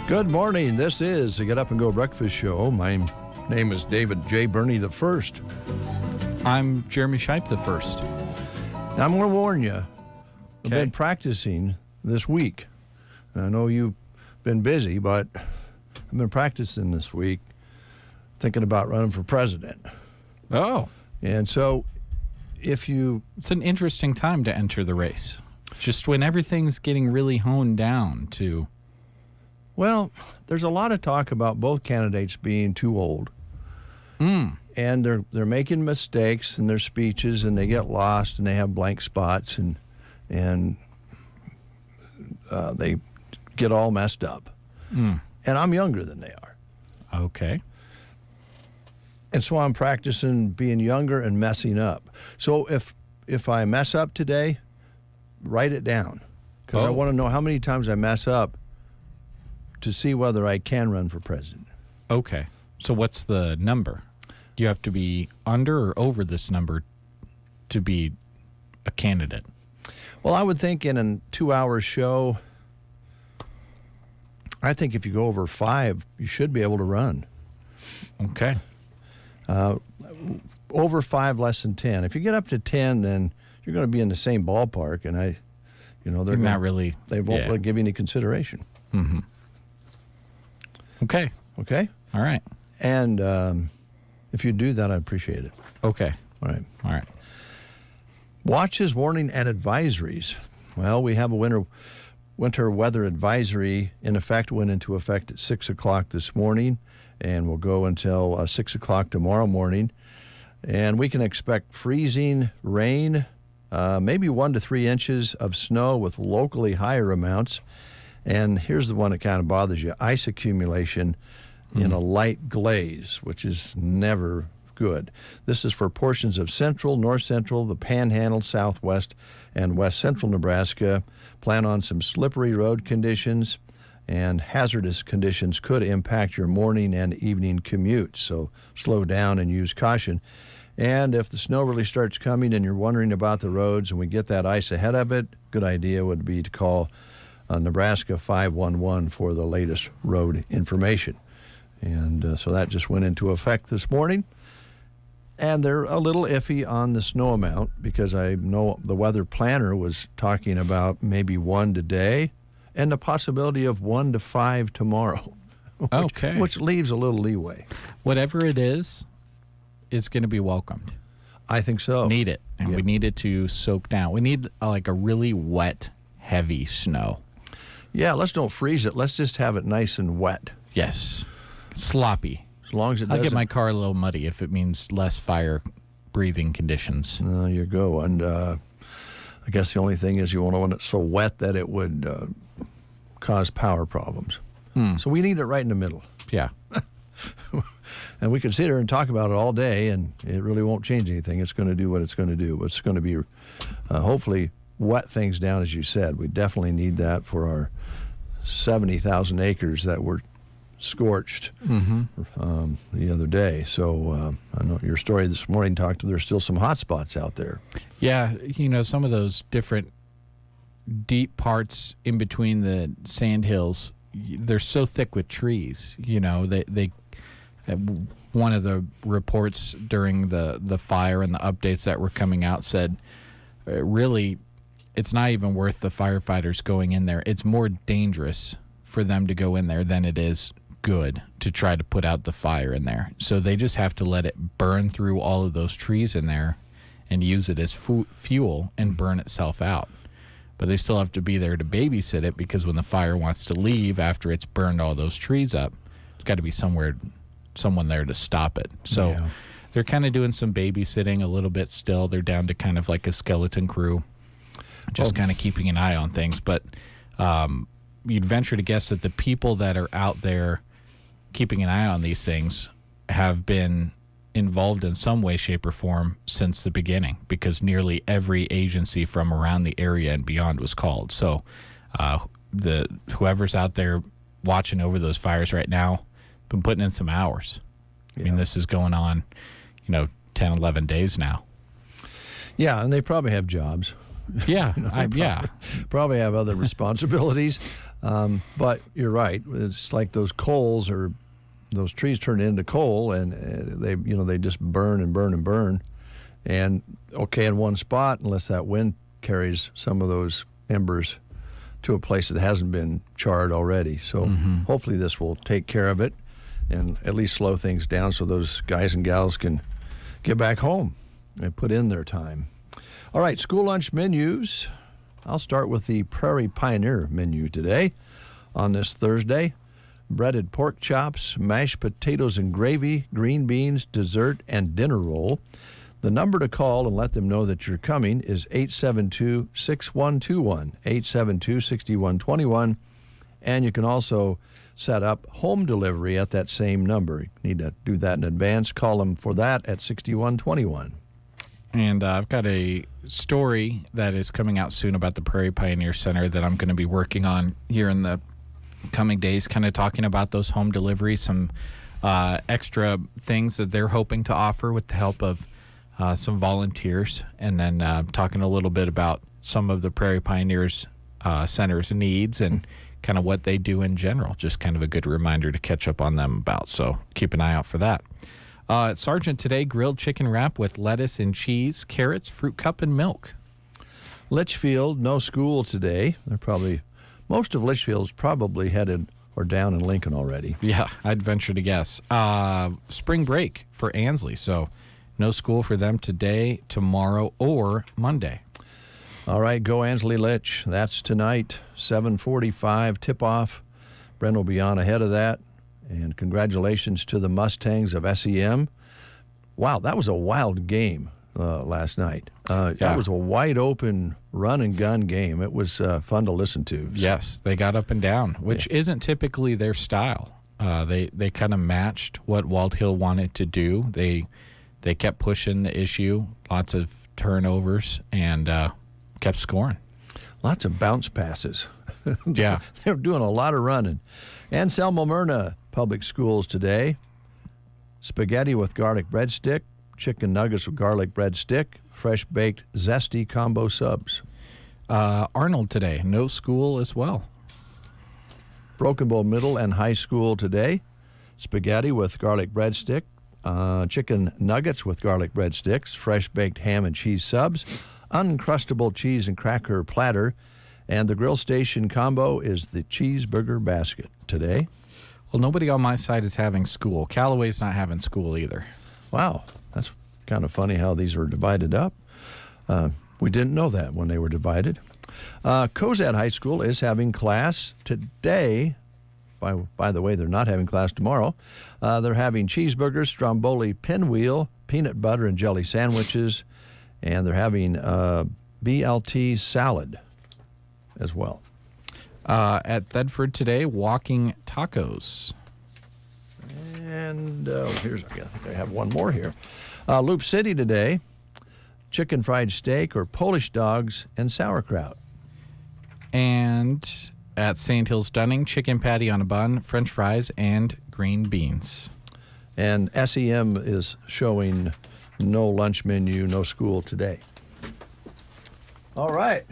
Good morning. This is the Get Up and Go Breakfast Show. My name is David J. Burney the First. I'm Jeremy Shipe the First. Now, I'm going to warn you. I've been practicing this week. I know you've been busy, but I've been practicing this week, thinking about running for president. Oh. And so if you... It's an interesting time to enter the race. Just when everything's getting really honed down to... Well, there's a lot of talk about both candidates being too old. And they're making mistakes in their speeches, and they get lost, and they have blank spots, and they get all messed up. And I'm younger than they are. Okay. And so I'm practicing being younger and messing up. So if I mess up today, write it down, because I want to know how many times I mess up to see whether I can run for president. Okay. So what's the number? You have to be under or over this number to be a candidate? Well, I would think in a 2-hour show, I think if you go over 5, you should be able to run. Okay. Over 5, less than 10. If you get up to 10, then you're going to be in the same ballpark, and they're not really. They won't give you any consideration. Mm-hmm. Okay. Okay? All right. And if you do that, I'd appreciate it. Okay. All right. All right. Watches, warning, and advisories. Well, we have a winter weather advisory in effect, went into effect at 6 o'clock this morning, and will go until 6 o'clock tomorrow morning. And we can expect freezing rain, maybe 1 to 3 inches of snow with locally higher amounts. And here's the one that kind of bothers you, ice accumulation in a light glaze, which is never good. This is for portions of central, north central, the panhandle, southwest, and west central Nebraska. Plan on some slippery road conditions, and hazardous conditions could impact your morning and evening commutes. So slow down and use caution. And if the snow really starts coming and you're wondering about the roads and we get that ice ahead of it, good idea would be to call Nebraska 511 for the latest road information. And so that just went into effect this morning. And they're a little iffy on the snow amount, because I know the weather planner was talking about maybe 1 today and the possibility of 1 to 5 tomorrow. Which leaves a little leeway. Whatever it is going to be welcomed. I think so. Need it. And we need it to soak down. We need like a really wet, heavy snow. Yeah, let's don't freeze it. Let's just have it nice and wet. Yes. Sloppy. As long as it doesn't... I'll get my car a little muddy if it means less fire-breathing conditions. There you go. And I guess the only thing is you won't want it so wet that it would cause power problems. So we need it right in the middle. Yeah. And we could sit here and talk about it all day, and it really won't change anything. It's going to do what it's going to do. It's going to be hopefully wet things down, as you said. We definitely need that for our 70,000 acres that were scorched the other day. So I know your story this morning talked to there's still some hot spots out there. Yeah, some of those different deep parts in between the sand hills, they're so thick with trees. They one of the reports during the fire and the updates that were coming out said really it's not even worth the firefighters going in there. It's more dangerous for them to go in there than it is good to try to put out the fire in there. So they just have to let it burn through all of those trees in there and use it as fuel and burn itself out. But they still have to be there to babysit it, because when the fire wants to leave after it's burned all those trees up, it's got to be someone there to stop it. So they're kind of doing some babysitting a little bit still. They're down to kind of like a skeleton crew, just kind of keeping an eye on things. But you'd venture to guess that the people that are out there keeping an eye on these things have been involved in some way, shape, or form since the beginning, because nearly every agency from around the area and beyond was called. So whoever's out there watching over those fires right now been putting in some hours. I mean, this is going on, 10, 11 days now. Yeah, and they probably have jobs. Yeah, probably have other responsibilities. But you're right. It's like those those trees turn into coal, and they just burn and burn and burn. And in one spot, unless that wind carries some of those embers to a place that hasn't been charred already. So hopefully this will take care of it and at least slow things down so those guys and gals can get back home and put in their time. All right, school lunch menus. I'll start with the Prairie Pioneer menu today on this Thursday. Breaded pork chops, mashed potatoes and gravy, green beans, dessert, and dinner roll. The number to call and let them know that you're coming is 872-6121, 872-6121. And you can also set up home delivery at that same number. You need to do that in advance. Call them for that at 6121. And I've got a story that is coming out soon about the Prairie Pioneer Center that I'm going to be working on here in the coming days, kind of talking about those home deliveries, some extra things that they're hoping to offer with the help of some volunteers, and then talking a little bit about some of the Prairie Pioneers Center's needs and kind of what they do in general. Just kind of a good reminder to catch up on them about. So keep an eye out for that. Sergeant today, grilled chicken wrap with lettuce and cheese, carrots, fruit cup, and milk. Litchfield, no school today. Most of Litchfield's probably headed or down in Lincoln already. Yeah, I'd venture to guess. Spring break for Ansley, so no school for them today, tomorrow, or Monday. All right, go Ansley Litch. That's tonight, 7:45 tip-off. Brent will be on ahead of that. And congratulations to the Mustangs of SEM. Wow, that was a wild game last night. That was a wide-open run-and-gun game. It was fun to listen to. Yes, they got up and down, which isn't typically their style. They kind of matched what Walt Hill wanted to do. They kept pushing the issue, lots of turnovers, and kept scoring. Lots of bounce passes. Yeah. They were doing a lot of running. Anselmo Myrna Public Schools today. Spaghetti with garlic breadstick, chicken nuggets with garlic breadstick, fresh-baked zesty combo subs. Arnold today, no school as well. Broken Bow Middle and High School today. Spaghetti with garlic breadstick, chicken nuggets with garlic breadsticks, fresh-baked ham and cheese subs, uncrustable cheese and cracker platter, and the grill station combo is the cheeseburger basket today. Well, nobody on my side is having school. Callaway's not having school either. Wow, that's kind of funny how these are divided up. We didn't know that when they were divided. Cozad High School is having class today. By the way, they're not having class tomorrow. They're having cheeseburgers, stromboli pinwheel, peanut butter and jelly sandwiches, and they're having BLT salad as well. At Thedford today, walking tacos. And I think I have one more here. Loop City today, chicken fried steak or Polish dogs and sauerkraut. And at Sand Hills Dunning, chicken patty on a bun, french fries, and green beans. And SEM is showing no lunch menu, no school today. All right.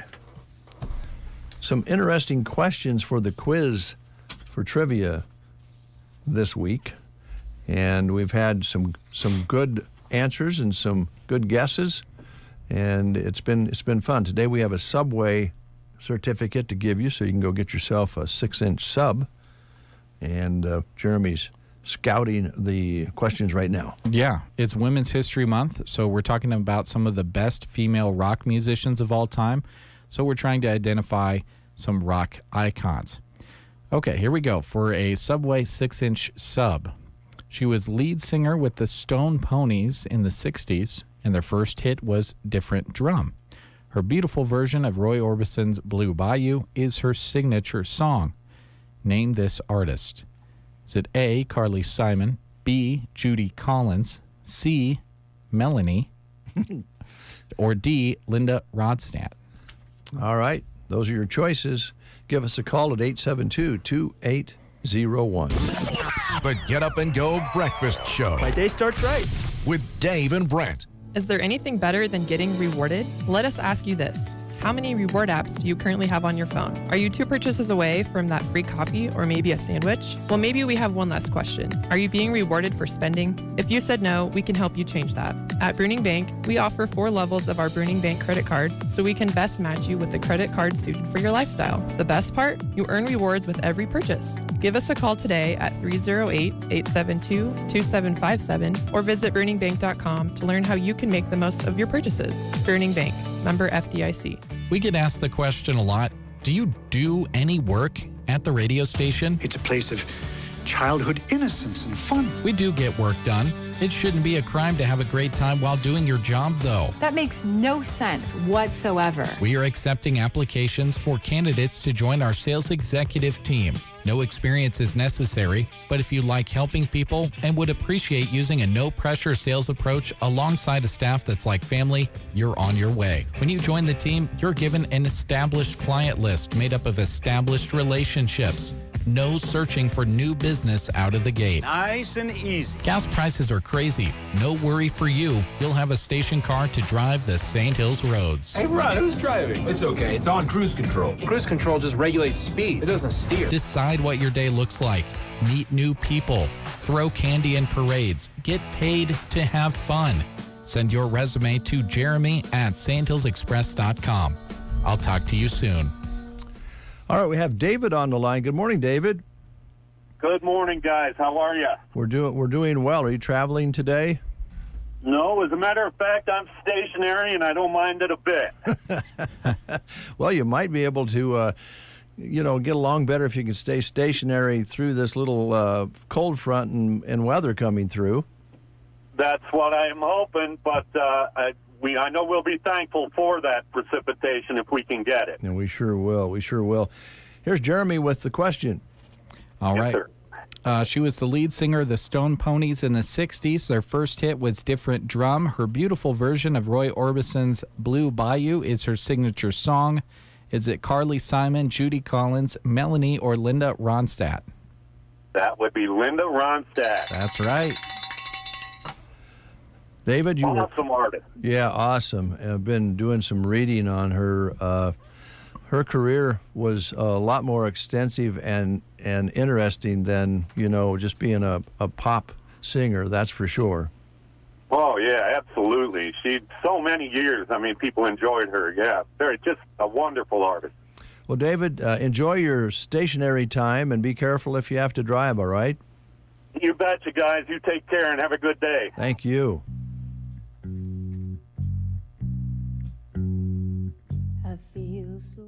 Some interesting questions for the quiz for trivia this week. And we've had some good answers and some good guesses. And it's been fun. Today we have a Subway certificate to give you, so you can go get yourself a 6-inch sub. And Jeremy's scouting the questions right now. Yeah, it's Women's History Month, so we're talking about some of the best female rock musicians of all time. So we're trying to identify some rock icons. Okay, here we go. For a Subway 6-inch sub, She was lead singer with the Stone Ponies in the 60s, and their first hit was Different Drum. Her beautiful version of Roy Orbison's Blue Bayou is her signature song. Name this artist. Is it A, Carly Simon, B, Judy Collins, C, Melanie, or D, Linda Ronstadt? All right. Those are your choices. Give us a call at 872-2801. The Get Up and Go Breakfast Show My day starts right. with Dave and Brent. Is there anything better than getting rewarded? Let us ask you this. How many reward apps do you currently have on your phone? Are you 2 purchases away from that free coffee or maybe a sandwich? Well, maybe we have one last question. Are you being rewarded for spending? If you said no, we can help you change that. At Bruning Bank, we offer 4 levels of our Bruning Bank credit card so we can best match you with the credit card suited for your lifestyle. The best part? You earn rewards with every purchase. Give us a call today at 308-872-2757 or visit BruningBank.com to learn how you can make the most of your purchases. Bruning Bank, member FDIC. We get asked the question a lot, do you do any work at the radio station? It's a place of childhood innocence and fun. We do get work done. It shouldn't be a crime to have a great time while doing your job, though. That makes no sense whatsoever. We are accepting applications for candidates to join our sales executive team. No experience is necessary, but if you like helping people and would appreciate using a no-pressure sales approach alongside a staff that's like family, you're on your way. When you join the team, you're given an established client list made up of established relationships. No searching for new business out of the gate. Nice and easy. Gas prices are crazy. No worry for you. You'll have a station car to drive the St. Hills roads. Hey, Ron, who's driving? It's okay. It's on cruise control. Cruise control just regulates speed. It doesn't steer. Decide what your day looks like. Meet new people. Throw candy in parades. Get paid to have fun. Send your resume to jeremy@sandhillsexpress.com. I'll talk to you soon. All right, we have David on the line. Good morning, David. Good morning, guys. How are you? We're doing well. Are you traveling today? No, as a matter of fact, I'm stationary, and I don't mind it a bit. Well, you might be able to, get along better if you can stay stationary through this little cold front and weather coming through. That's what I'm hoping, but I know we'll be thankful for that precipitation if we can get it. And we sure will. We sure will. Here's Jeremy with the question. All right. Sir. She was the lead singer of the Stone Ponies in the 60s. Their first hit was Different Drum. Her beautiful version of Roy Orbison's Blue Bayou is her signature song. Is it Carly Simon, Judy Collins, Melanie, or Linda Ronstadt? That would be Linda Ronstadt. That's right. David, you awesome artist. Yeah, awesome. I've been doing some reading on her. Her career was a lot more extensive and interesting than, just being a pop singer, that's for sure. Oh, yeah, absolutely. So many years, people enjoyed her. Yeah, just a wonderful artist. Well, David, enjoy your stationary time and be careful if you have to drive, all right? You betcha, guys. You take care and have a good day. Thank you. I feel so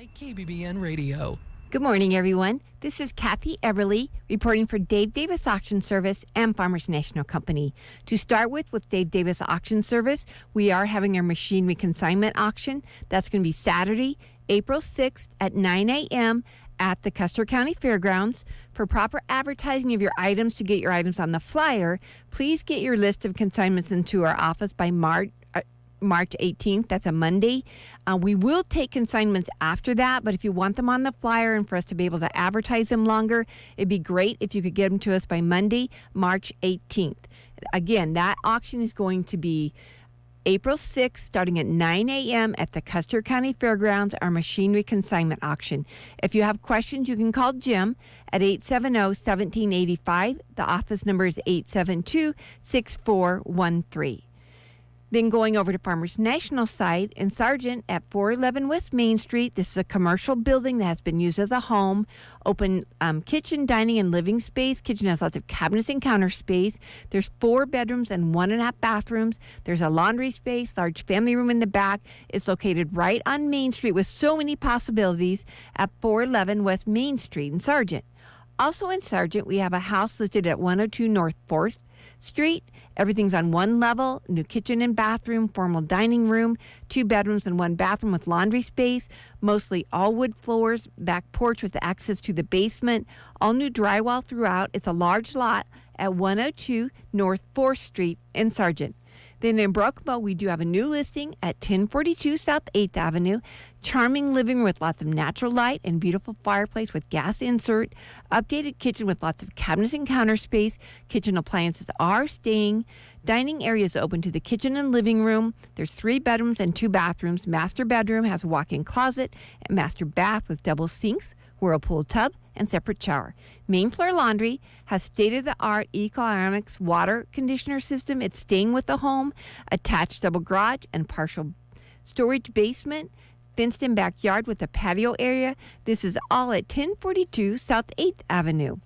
KBBN Radio. Good morning, everyone. This is Kathy Eberly reporting for Dave Davis Auction Service and Farmers National Company. To start with Dave Davis Auction Service, we are having our machinery consignment auction. That's going to be Saturday, April 6th at 9 a.m. at the Custer County Fairgrounds. For proper advertising of your items to get your items on the flyer, please get your list of consignments into our office by March 18th. That's a Monday. We will take consignments after that, but if you want them on the flyer and for us to be able to advertise them longer, it'd be great if you could get them to us by Monday, March 18th. Again, that auction is going to be April 6th, starting at 9 a.m. at the Custer County Fairgrounds, our machinery consignment auction. If you have questions, you can call Jim at 870-1785. The office number is 872-6413. Then going over to Farmers National site in Sargent at 411 West Main Street. This is a commercial building that has been used as a home. Open kitchen, dining, and living space. Kitchen has lots of cabinets and counter space. There's 4 bedrooms and 1.5 bathrooms. There's a laundry space, large family room in the back. It's located right on Main Street with so many possibilities at 411 West Main Street in Sargent. Also in Sargent, we have a house listed at 102 North 4th Street. Everything's on one level, new kitchen and bathroom, formal dining room, 2 bedrooms and 1 bathroom with laundry space, mostly all wood floors, back porch with access to the basement, all new drywall throughout. It's a large lot at 102 North 4th Street in Sargent. Then in Broken Bow, we do have a new listing at 1042 South 8th Avenue. Charming living room with lots of natural light and beautiful fireplace with gas insert. Updated kitchen with lots of cabinets and counter space. Kitchen appliances are staying. Dining area is open to the kitchen and living room. There's 3 bedrooms and 2 bathrooms. Master bedroom has a walk-in closet and master bath with double sinks, whirlpool tub, and separate shower. Main floor laundry has state-of-the-art Eco-Ionics water conditioner system. It's staying with the home. Attached double garage and partial storage basement. Fenced-in backyard with a patio area. This is all at 1042 South 8th Avenue.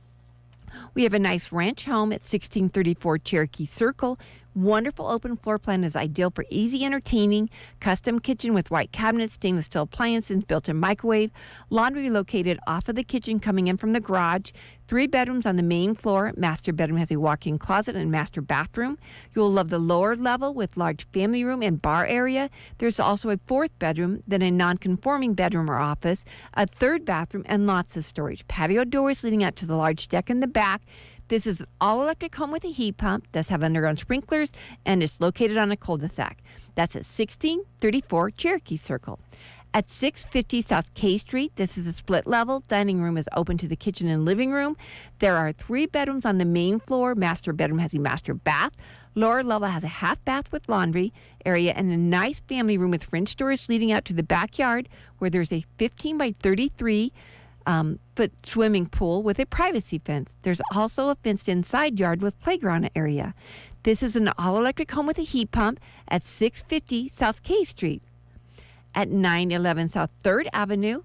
We have a nice ranch home at 1634 Cherokee Circle. Wonderful open floor plan is ideal for easy entertaining. Custom kitchen with white cabinets, stainless steel appliances, built-in microwave. Laundry located off of the kitchen coming in from the garage. 3 bedrooms on the main floor. Master bedroom has a walk-in closet and master bathroom. You will love the lower level with large family room and bar area. There's also a 4th bedroom, then a non-conforming bedroom or office, a 3rd bathroom, and lots of storage. Patio doors leading out to the large deck in the back. This is an all-electric home with a heat pump, does have underground sprinklers, and is located on a cul-de-sac. That's at 1634 Cherokee Circle. At 650 South K Street, this is a split level. Dining room is open to the kitchen and living room. There are 3 bedrooms on the main floor. Master bedroom has a master bath. Lower level has a half bath with laundry area and a nice family room with French doors leading out to the backyard where there's a 15 by 33 foot swimming pool with a privacy fence. There's also a fenced-in side yard with playground area. This is an all-electric home with a heat pump at 650 South K Street. At 911 South 3rd Avenue,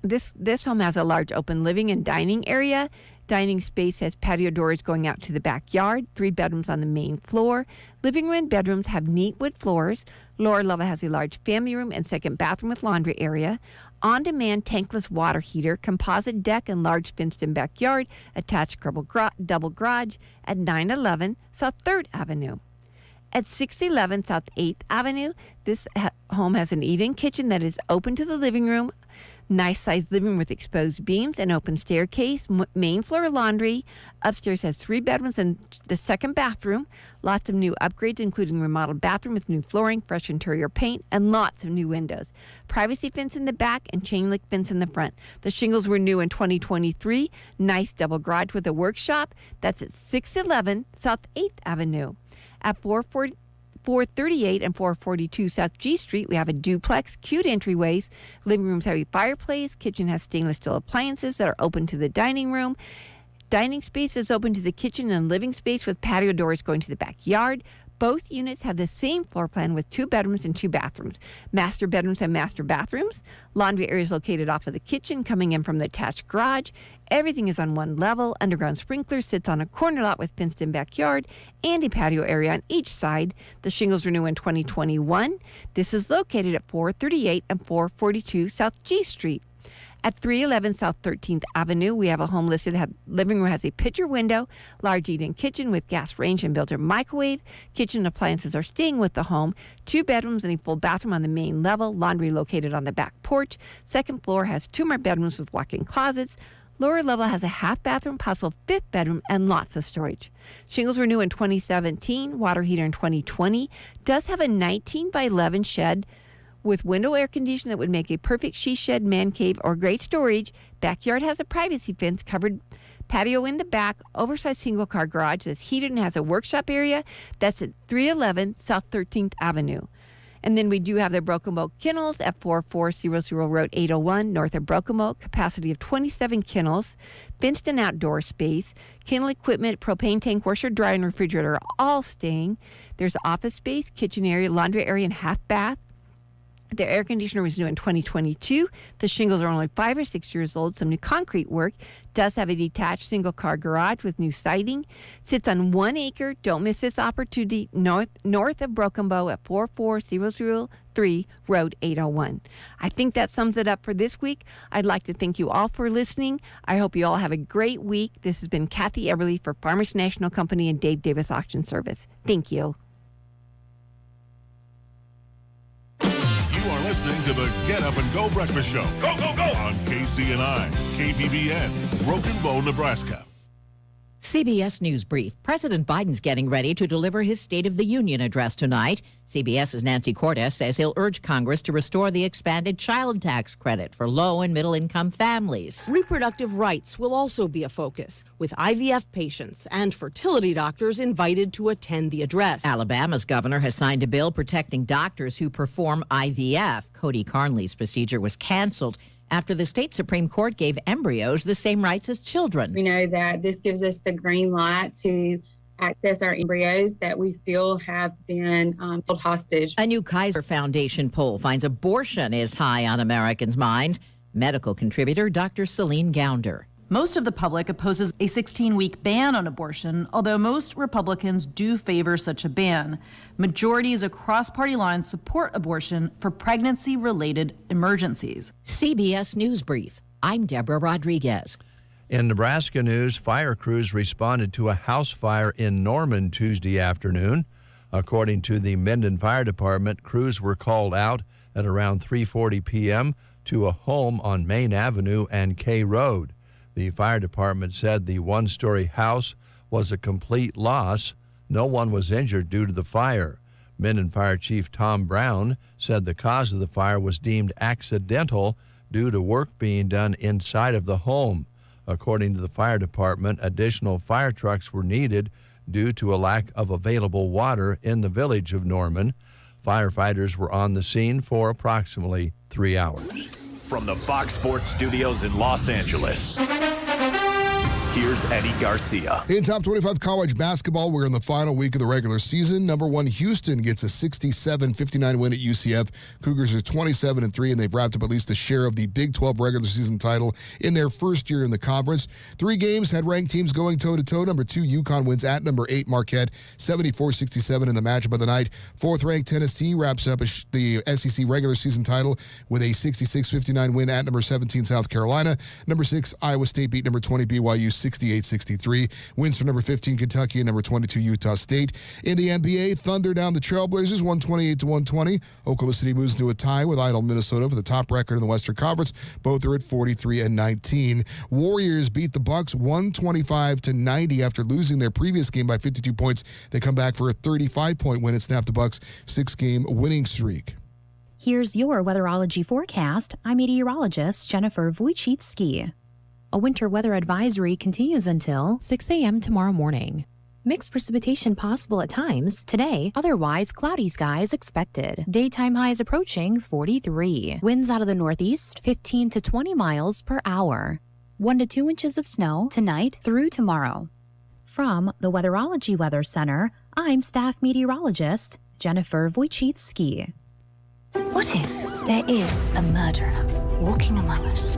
this home has a large open living and dining area. Dining space has patio doors going out to the backyard. 3 bedrooms on the main floor. Living room and bedrooms have neat wood floors. Lower level has a large family room and 2nd bathroom with laundry area. On-demand tankless water heater, composite deck, and large fenced-in backyard. Attached double garage at 911 South 3rd Avenue. At 611 South 8th Avenue, this home has an eat-in kitchen that is open to the living room. Nice sized living room with exposed beams and open staircase. Main floor laundry. Upstairs has 3 bedrooms and the 2nd bathroom. Lots of new upgrades, including remodeled bathroom with new flooring, fresh interior paint, and lots of new windows. Privacy fence in the back and chain link fence in the front. The shingles were new in 2023. Nice double garage with a workshop. That's at 611 South 8th Avenue. At 438 and 442 South G Street, we have a duplex, cute entryways. Living rooms have a fireplace. Kitchen has stainless steel appliances that are open to the dining room. Dining space is open to the kitchen and living space with patio doors going to the backyard. Both units have the same floor plan with 2 bedrooms and 2 bathrooms. Master bedrooms and master bathrooms. Laundry area is located off of the kitchen, coming in from the attached garage. Everything is on one level. Underground sprinkler sits on a corner lot with fenced-in backyard and a patio area on each side. The shingles renew in 2021. This is located at 438 and 442 South G Street. At 311 South 13th Avenue, we have a home listed. Living room has a picture window, large eat-in kitchen with gas range and built-in microwave. Kitchen appliances are staying with the home. 2 bedrooms and a full bathroom on the main level. Laundry located on the back porch. Second floor has 2 more bedrooms with walk-in closets. Lower level has a half bathroom, possible 5th bedroom, and lots of storage. Shingles renew in 2017. Water heater in 2020. Does have a 19 by 11 shed with window air conditioning that would make a perfect she shed, man cave, or great storage. Backyard has a privacy fence, covered patio in the back, oversized single-car garage that's heated and has a workshop area. That's at 311 South 13th Avenue. And then we do have the Broken Bow Kennels at 4400 Road 801, north of Broken Bow. Capacity of 27 kennels, fenced and outdoor space. Kennel equipment, propane tank, washer, dryer, and refrigerator are all staying. There's office space, kitchen area, laundry area, and half bath. The air conditioner was new in 2022. The shingles are only 5 or 6 years old. Some new concrete work. Does have a detached single-car garage with new siding. Sits on 1 acre. Don't miss this opportunity. North of Broken Bow at 44003 Road 801. I think that sums it up for this week. I'd like to thank you all for listening. I hope you all have a great week. This has been Kathy Eberly for Farmers National Company and Dave Davis Auction Service. Thank you. Listening to the Get Up and Go Breakfast Show. Go, go, go! On KCNI, KBBN, Broken Bow, Nebraska. CBS News Brief. President Biden's getting ready to deliver his State of the Union address tonight. CBS's Nancy Cordes says he'll urge Congress to restore the expanded child tax credit for low and middle income families. Reproductive rights will also be a focus, with IVF patients and fertility doctors invited to attend the address. Alabama's governor has signed a bill protecting doctors who perform IVF. Cody Carnley's procedure was canceled after the state Supreme Court gave embryos the same rights as children. We know that this gives us the green light to access our embryos that we feel have been held hostage. A new Kaiser Foundation poll finds abortion is high on Americans' minds. Medical contributor Dr. Celine Gounder. Most of the public opposes a 16-week ban on abortion, although most Republicans do favor such a ban. Majorities across party lines support abortion for pregnancy-related emergencies. CBS News Brief. I'm Deborah Rodriguez. In Nebraska news, fire crews responded to a house fire in Norman Tuesday afternoon. According to the Minden Fire Department, crews were called out at around 3:40 p.m. to a home on Main Avenue and K Road. The fire department said the one-story house was a complete loss. No one was injured due to the fire. Minden Fire Chief Tom Brown said the cause of the fire was deemed accidental due to work being done inside of the home. According to the fire department, additional fire trucks were needed due to a lack of available water in the village of Norman. Firefighters were on the scene for approximately 3 hours. From the Fox Sports Studios in Los Angeles, here's Eddie Garcia. In top 25 college basketball, we're in the final week of the regular season. Number 1 Houston gets a 67-59 win at UCF. Cougars are 27-3, and they've wrapped up at least a share of the Big 12 regular season title in their first year in the conference. 3 games had ranked teams going toe-to-toe. Number 2 UConn wins at number 8 Marquette, 74-67 in the matchup of the night. 4th-ranked Tennessee wraps up the SEC regular season title with a 66-59 win at number 17 South Carolina. Number 6 Iowa State beat number 20 BYU 68-63. Wins for number 15 Kentucky and number 22 Utah State. In the NBA, Thunder down the Trailblazers 128-120. Oklahoma City moves to a tie with Idle Minnesota for the top record in the Western Conference. Both are at 43-19. Warriors beat the Bucks 125-90 after losing their previous game by 52 points. They come back for a 35-point win and snap the Bucks' 6-game winning streak. Here's your weatherology forecast. I'm meteorologist Jennifer Wojcicki. A winter weather advisory continues until 6 a.m. tomorrow morning. Mixed precipitation possible at times today, otherwise cloudy skies expected. Daytime highs approaching 43. Winds out of the northeast 15 to 20 miles per hour. 1 to 2 inches of snow tonight through tomorrow. From the Weatherology Weather Center, I'm staff meteorologist Jennifer Wojcicki. What if there is a murderer walking among us?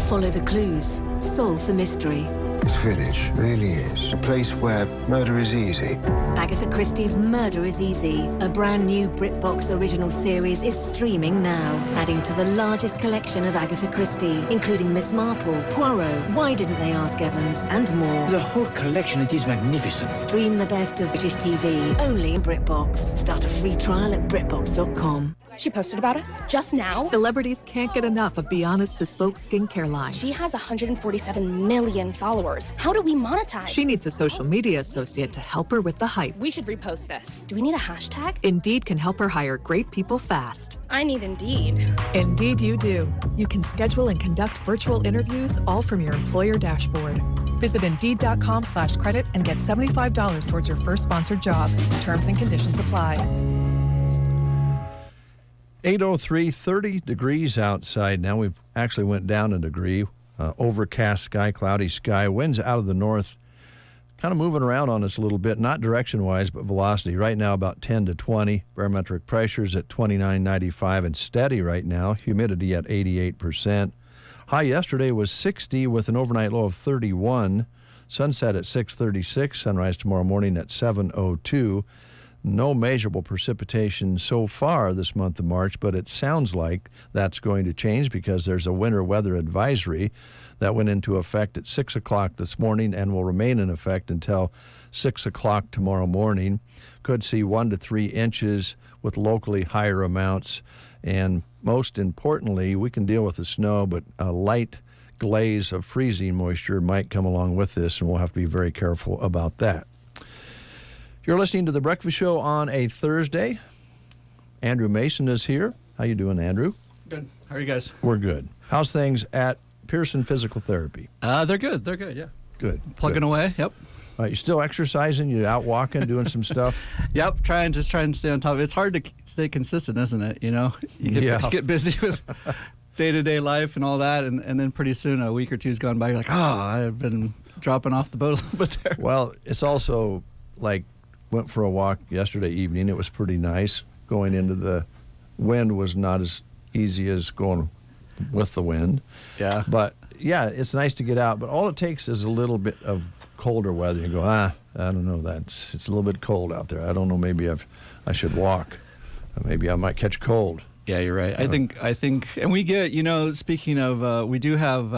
Follow the clues. Solve the mystery. This village really is a place where murder is easy. Agatha Christie's Murder is Easy, a brand new BritBox original series, is streaming now, adding to the largest collection of Agatha Christie, including Miss Marple, Poirot, Why Didn't They Ask Evans, and more. The whole collection, it is magnificent. Stream the best of British TV, only in BritBox. Start a free trial at BritBox.com. She posted about us just now. Celebrities can't get enough of Biana's bespoke skincare line. She has 147 million followers. How do we monetize? She needs a social media associate to help her with the hype. We should repost this. Do we need a hashtag? Indeed can help her hire great people fast. I need Indeed. Indeed you do. You can schedule and conduct virtual interviews all from your employer dashboard. Visit Indeed.com/credit and get $75 towards your first sponsored job. Terms and conditions apply. 8:03, 30 degrees outside now. We've actually went down a degree. Overcast sky, cloudy sky. Winds out of the north, kind of moving around on us a little bit, not direction-wise, but velocity. Right now about 10 to 20. Barometric pressures at 29.95 and steady right now. Humidity at 88%. High yesterday was 60 with an overnight low of 31. Sunset at 6:36. Sunrise tomorrow morning at 7:02. No measurable precipitation so far this month of March, but it sounds like that's going to change because there's a winter weather advisory that went into effect at 6 o'clock this morning and will remain in effect until 6 o'clock tomorrow morning. Could see 1 to 3 inches with locally higher amounts. And most importantly, we can deal with the snow, but a light glaze of freezing moisture might come along with this, and we'll have to be very careful about that. You're listening to The Breakfast Show on a Thursday. Andrew Mason is here. How you doing, Andrew? Good. How are you guys? We're good. How's things at Pearson Physical Therapy? They're good. They're good, yeah. Good. Plugging away, yep. You still exercising? You out walking, doing some stuff? Yep, trying to stay on top of it. It's hard to stay consistent, isn't it? You know, you get busy with day-to-day life and all that, and then pretty soon, a week or two's gone by, you're like, I've been dropping off the boat a little bit there. Well, it's also like, went for a walk yesterday evening. It was pretty nice. Going into the wind was not as easy as going with the wind. Yeah. But, yeah, it's nice to get out. But all it takes is a little bit of colder weather. You go, I don't know. It's a little bit cold out there. I don't know. Maybe I should walk. Maybe I might catch cold. Yeah, you're right. I think, and we get, speaking of, we do have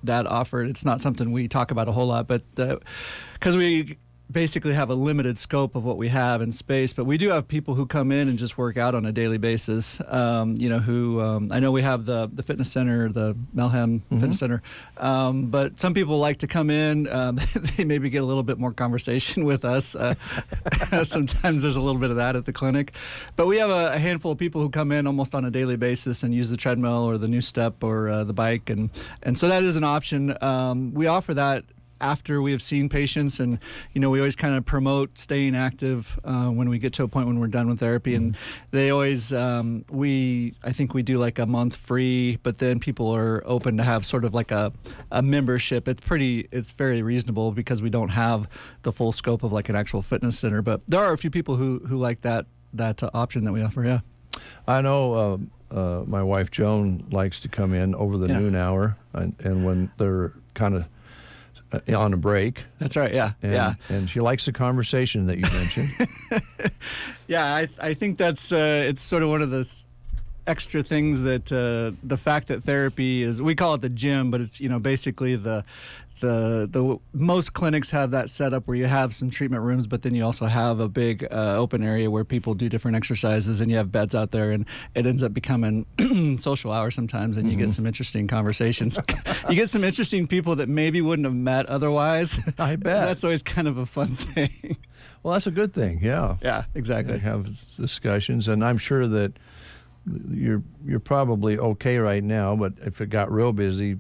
that offered. It's not something we talk about a whole lot, but because we basically have a limited scope of what we have in space, but we do have people who come in and just work out on a daily basis. Who I know we have the fitness center, the Melham Fitness Center, but some people like to come in. They maybe get a little bit more conversation with us. Sometimes there's a little bit of that at the clinic, but we have a handful of people who come in almost on a daily basis and use the treadmill or the new step or the bike, and so that is an option. We offer that after we have seen patients, and we always kind of promote staying active when we get to a point when we're done with therapy. And they always I think we do like a month free, but then people are open to have sort of like a membership. It's very reasonable because we don't have the full scope of like an actual fitness center, but there are a few people who like that option that we offer. Yeah, I know my wife Joan likes to come in over the noon hour, and when they're kind of on a break. That's right, yeah. And she likes the conversation that you mentioned. Yeah, I think that's, it's sort of one of the extra things that the fact that therapy is, we call it the gym, but it's, basically the most clinics have that setup where you have some treatment rooms, but then you also have a big open area where people do different exercises, and you have beds out there, and it ends up becoming social hour sometimes, and you get some interesting conversations. You get some interesting people that maybe wouldn't have met otherwise. I bet. That's always kind of a fun thing. Well, that's a good thing, yeah. Yeah, exactly. You have discussions, and I'm sure that you're probably okay right now, but if it got real busy,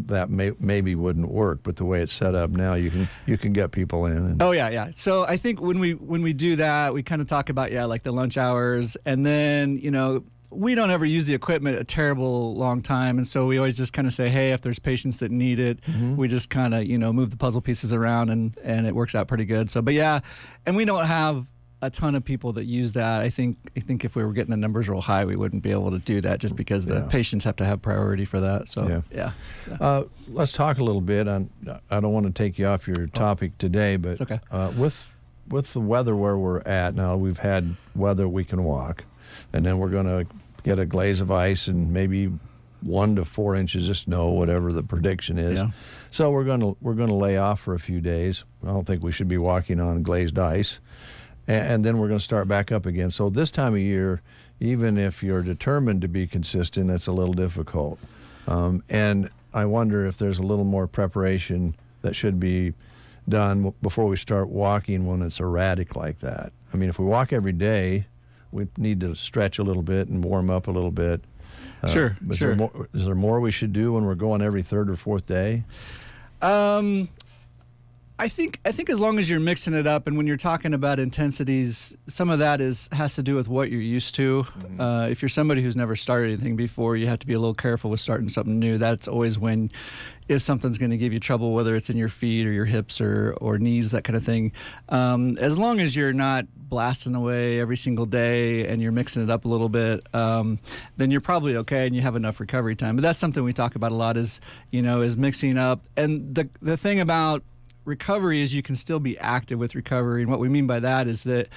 that maybe wouldn't work, but the way it's set up now, you can get people in. Oh yeah. So I think when we do that, we kind of talk about like the lunch hours, and then we don't ever use the equipment a terrible long time, and so we always just kind of say, hey, if there's patients that need it, we just kind of move the puzzle pieces around, and it works out pretty good. So, but yeah, and we don't have a ton of people that use that. I think if we were getting the numbers real high, we wouldn't be able to do that just because the patients have to have priority for that. So yeah. Let's talk a little bit on. I don't want to take you off your topic today, but it's okay. With the weather where we're at now, we've had weather we can walk, and then we're going to get a glaze of ice and maybe 1 to 4 inches of snow, whatever the prediction is. Yeah. So we're going to lay off for a few days. I don't think we should be walking on glazed ice. And then we're going to start back up again. So this time of year, even if you're determined to be consistent, it's a little difficult. And I wonder if there's a little more preparation that should be done before we start walking when it's erratic like that. I mean, if we walk every day, we need to stretch a little bit and warm up a little bit. Sure. Is there more we should do when we're going every third or fourth day? I think as long as you're mixing it up, and when you're talking about intensities, some of that has to do with what you're used to. If you're somebody who's never started anything before, you have to be a little careful with starting something new. That's always when, if something's going to give you trouble, whether it's in your feet or your hips or knees, that kind of thing. As long as you're not blasting away every single day and you're mixing it up a little bit, then you're probably okay and you have enough recovery time. But that's something we talk about a lot is mixing up. And the thing about recovery is you can still be active with recovery, and what we mean by that is that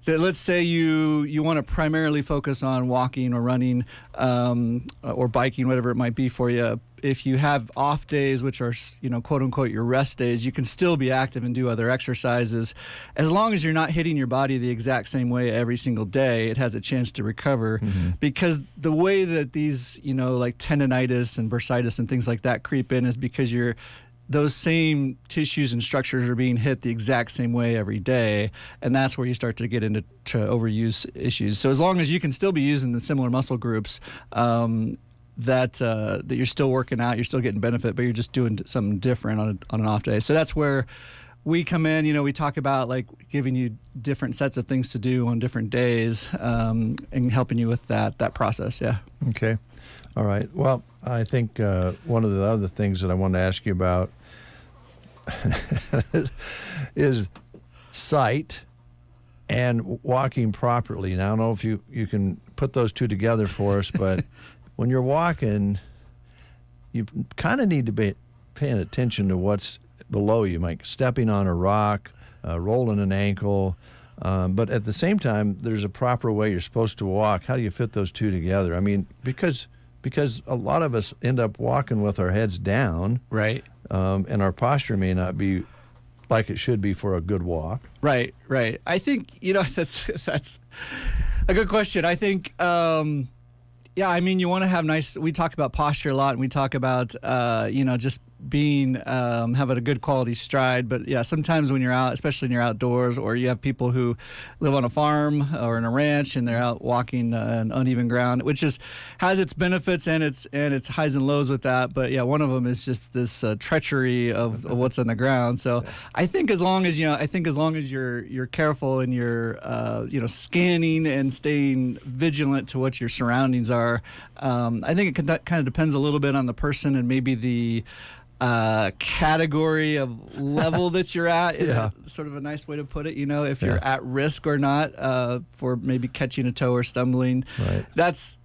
let's say you want to primarily focus on walking or running or biking, whatever it might be for you. If you have off days, which are quote unquote your rest days, you can still be active and do other exercises. As long as you're not hitting your body the exact same way every single day, it has a chance to recover. Because the way that these like tendonitis and bursitis and things like that creep in is because those same tissues and structures are being hit the exact same way every day, and that's where you start to get into overuse issues. So as long as you can still be using the similar muscle groups, that you're still working out, you're still getting benefit, but you're just doing something different on an off day. So that's where we come in. We talk about like giving you different sets of things to do on different days, and helping you with that process. Yeah. Okay. All right. Well, I think one of the other things that I want to ask you about is sight and walking properly. Now, I don't know if you can put those two together for us, but when you're walking, you kind of need to be paying attention to what's below you, like stepping on a rock, rolling an ankle. But at the same time, there's a proper way you're supposed to walk. How do you fit those two together? I mean, because a lot of us end up walking with our heads down. Right. And our posture may not be like it should be for a good walk. Right. I think, that's a good question. I think, you want to have we talk about posture a lot, and we talk about, just being, having a good quality stride. But yeah, sometimes when you're out, especially when you're outdoors, or you have people who live on a farm or in a ranch and they're out walking on uneven ground, which has its benefits and its highs and lows with that. But yeah, one of them is just this treachery of what's on the ground. So I think as long as you're careful and you're scanning and staying vigilant to what your surroundings are, I think it kind of depends a little bit on the person and maybe the category of level that you're at. Yeah. Sort of a nice way to put it, if you're at risk or not for maybe catching a toe or stumbling. Right. That's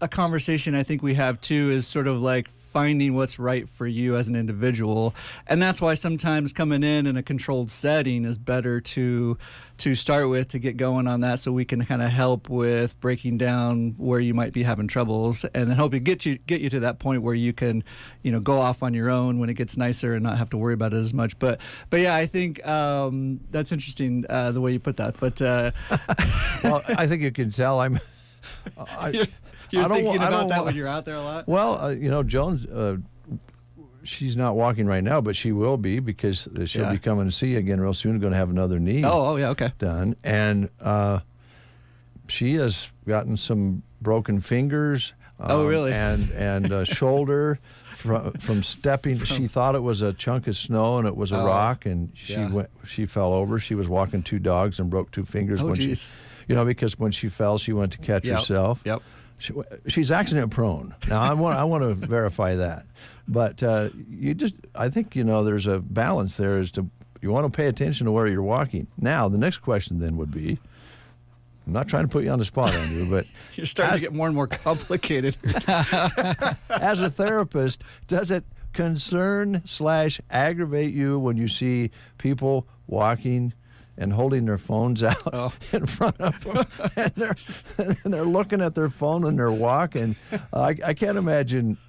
a conversation I think we have too, is sort of like finding what's right for you as an individual. And that's why sometimes coming in a controlled setting is better to start with, to get going on that, so we can kind of help with breaking down where you might be having troubles, and then help you get you to that point where you can go off on your own when it gets nicer and not have to worry about it as much. But yeah, I think that's interesting the way you put that. But well, I think you can tell You're thinking about that when you're out there a lot? Well, Jones, she's not walking right now, but she will be, because she'll be coming to see you again real soon, going to have another knee done. And she has gotten some broken fingers. Oh, really? And shoulder from stepping. She thought it was a chunk of snow, and it was a rock, and she fell over. She was walking two dogs and broke two fingers. Oh, geez. because when she fell, she went to catch herself. Yep. She's accident prone. Now, I want to verify that. But I think, there's a balance there as to you want to pay attention to where you're walking. Now, the next question then would be, I'm not trying to put you on the spot, Andrew, but you're starting to get more and more complicated. As a therapist, does it concern/aggravate you when you see people walking and holding their phones out in front of them, and they're looking at their phone when they're walking? I can't imagine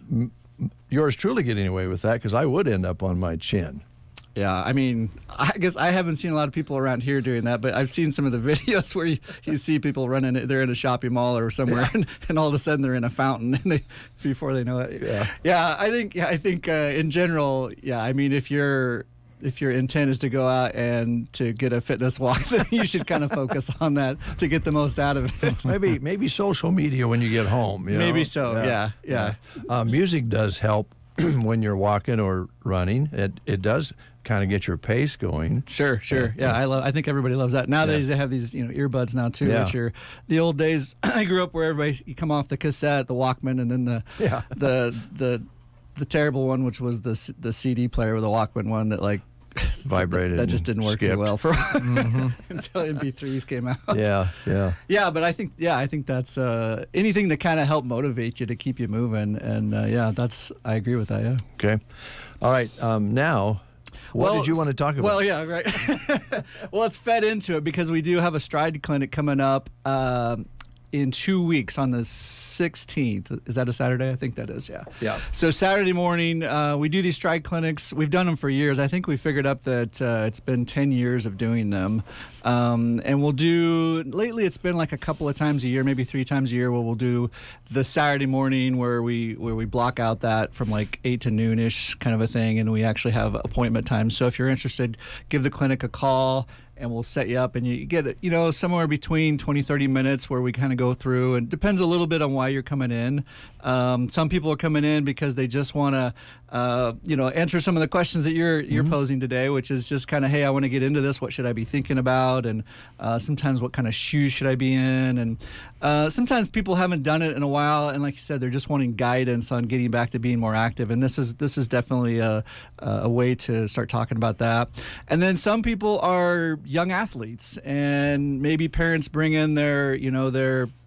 yours truly getting away with that, because I would end up on my chin. Yeah, I mean, I guess I haven't seen a lot of people around here doing that, but I've seen some of the videos where you see people running. They're in a shopping mall or somewhere, and all of a sudden they're in a fountain, and before they know it. I think in general, I mean, if your intent is to go out and to get a fitness walk, then you should kind of focus on that to get the most out of it. Maybe social media when you get home. Maybe so. Yeah. Music does help when you're walking or running. It does kind of get your pace going. Sure. Yeah, I think everybody loves that. Nowadays they have these earbuds now too, which are the old days. I grew up where you come off the cassette, the Walkman, and then the terrible one, which was the CD player with the Walkman one that vibrated. That just didn't work too well for until MP3s came out. Yeah. But I think that's anything to kind of help motivate you to keep you moving, and I agree with that. Yeah. Okay. All right. Now, what did you want to talk about? Well, yeah, right. Well, it's fed into it because we do have a stride clinic coming up in 2 weeks on the 16th. Is that a Saturday? I think that is, yeah. So Saturday morning, we do these stride clinics. We've done them for years. I think we figured up that it's been 10 years of doing them. And we'll do, lately it's been like a couple of times a year, maybe 3 times a year, where we'll do the Saturday morning where we block out that from like 8 to noon-ish kind of a thing, and we actually have appointment times. So if you're interested, give the clinic a call, and we'll set you up, and you get somewhere between 20-30 minutes where we kind of go through, and it depends a little bit on why you're coming in. Some people are coming in because they just want to answer some of the questions that you're posing today, which is just kind of, hey, I want to get into this, what should I be thinking about, and sometimes what kind of shoes should I be in, and sometimes people haven't done it in a while, and like you said, they're just wanting guidance on getting back to being more active, and this is definitely a way to start talking about that. And then some people are young athletes, and maybe parents bring in their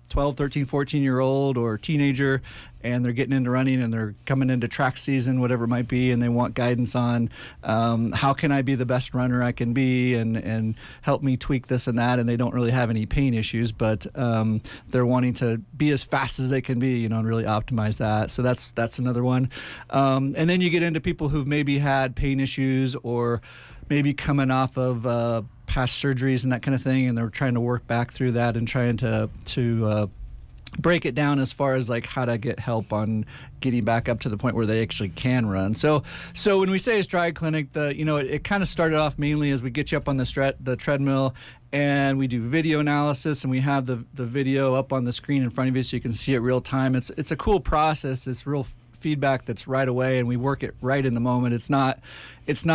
12, 13, 14-year-old or teenager, and they're getting into running, and they're coming into track season, whatever it might be, and they want guidance on how can I be the best runner I can be, and help me tweak this and that, and they don't really have any pain issues, but they're wanting to be as fast as they can be, and really optimize that. So that's another one. And then you get into people who've maybe had pain issues, or maybe coming off of past surgeries and that kind of thing, and they're trying to work back through that and trying to break it down as far as like how to get help on getting back up to the point where they actually can run. So when we say a stride clinic, it kind of started off mainly as we get you up on the treadmill, and we do video analysis, and we have the video up on the screen in front of you so you can see it real time. It's a cool process. It's real feedback that's right away, and we work it right in the moment. It's not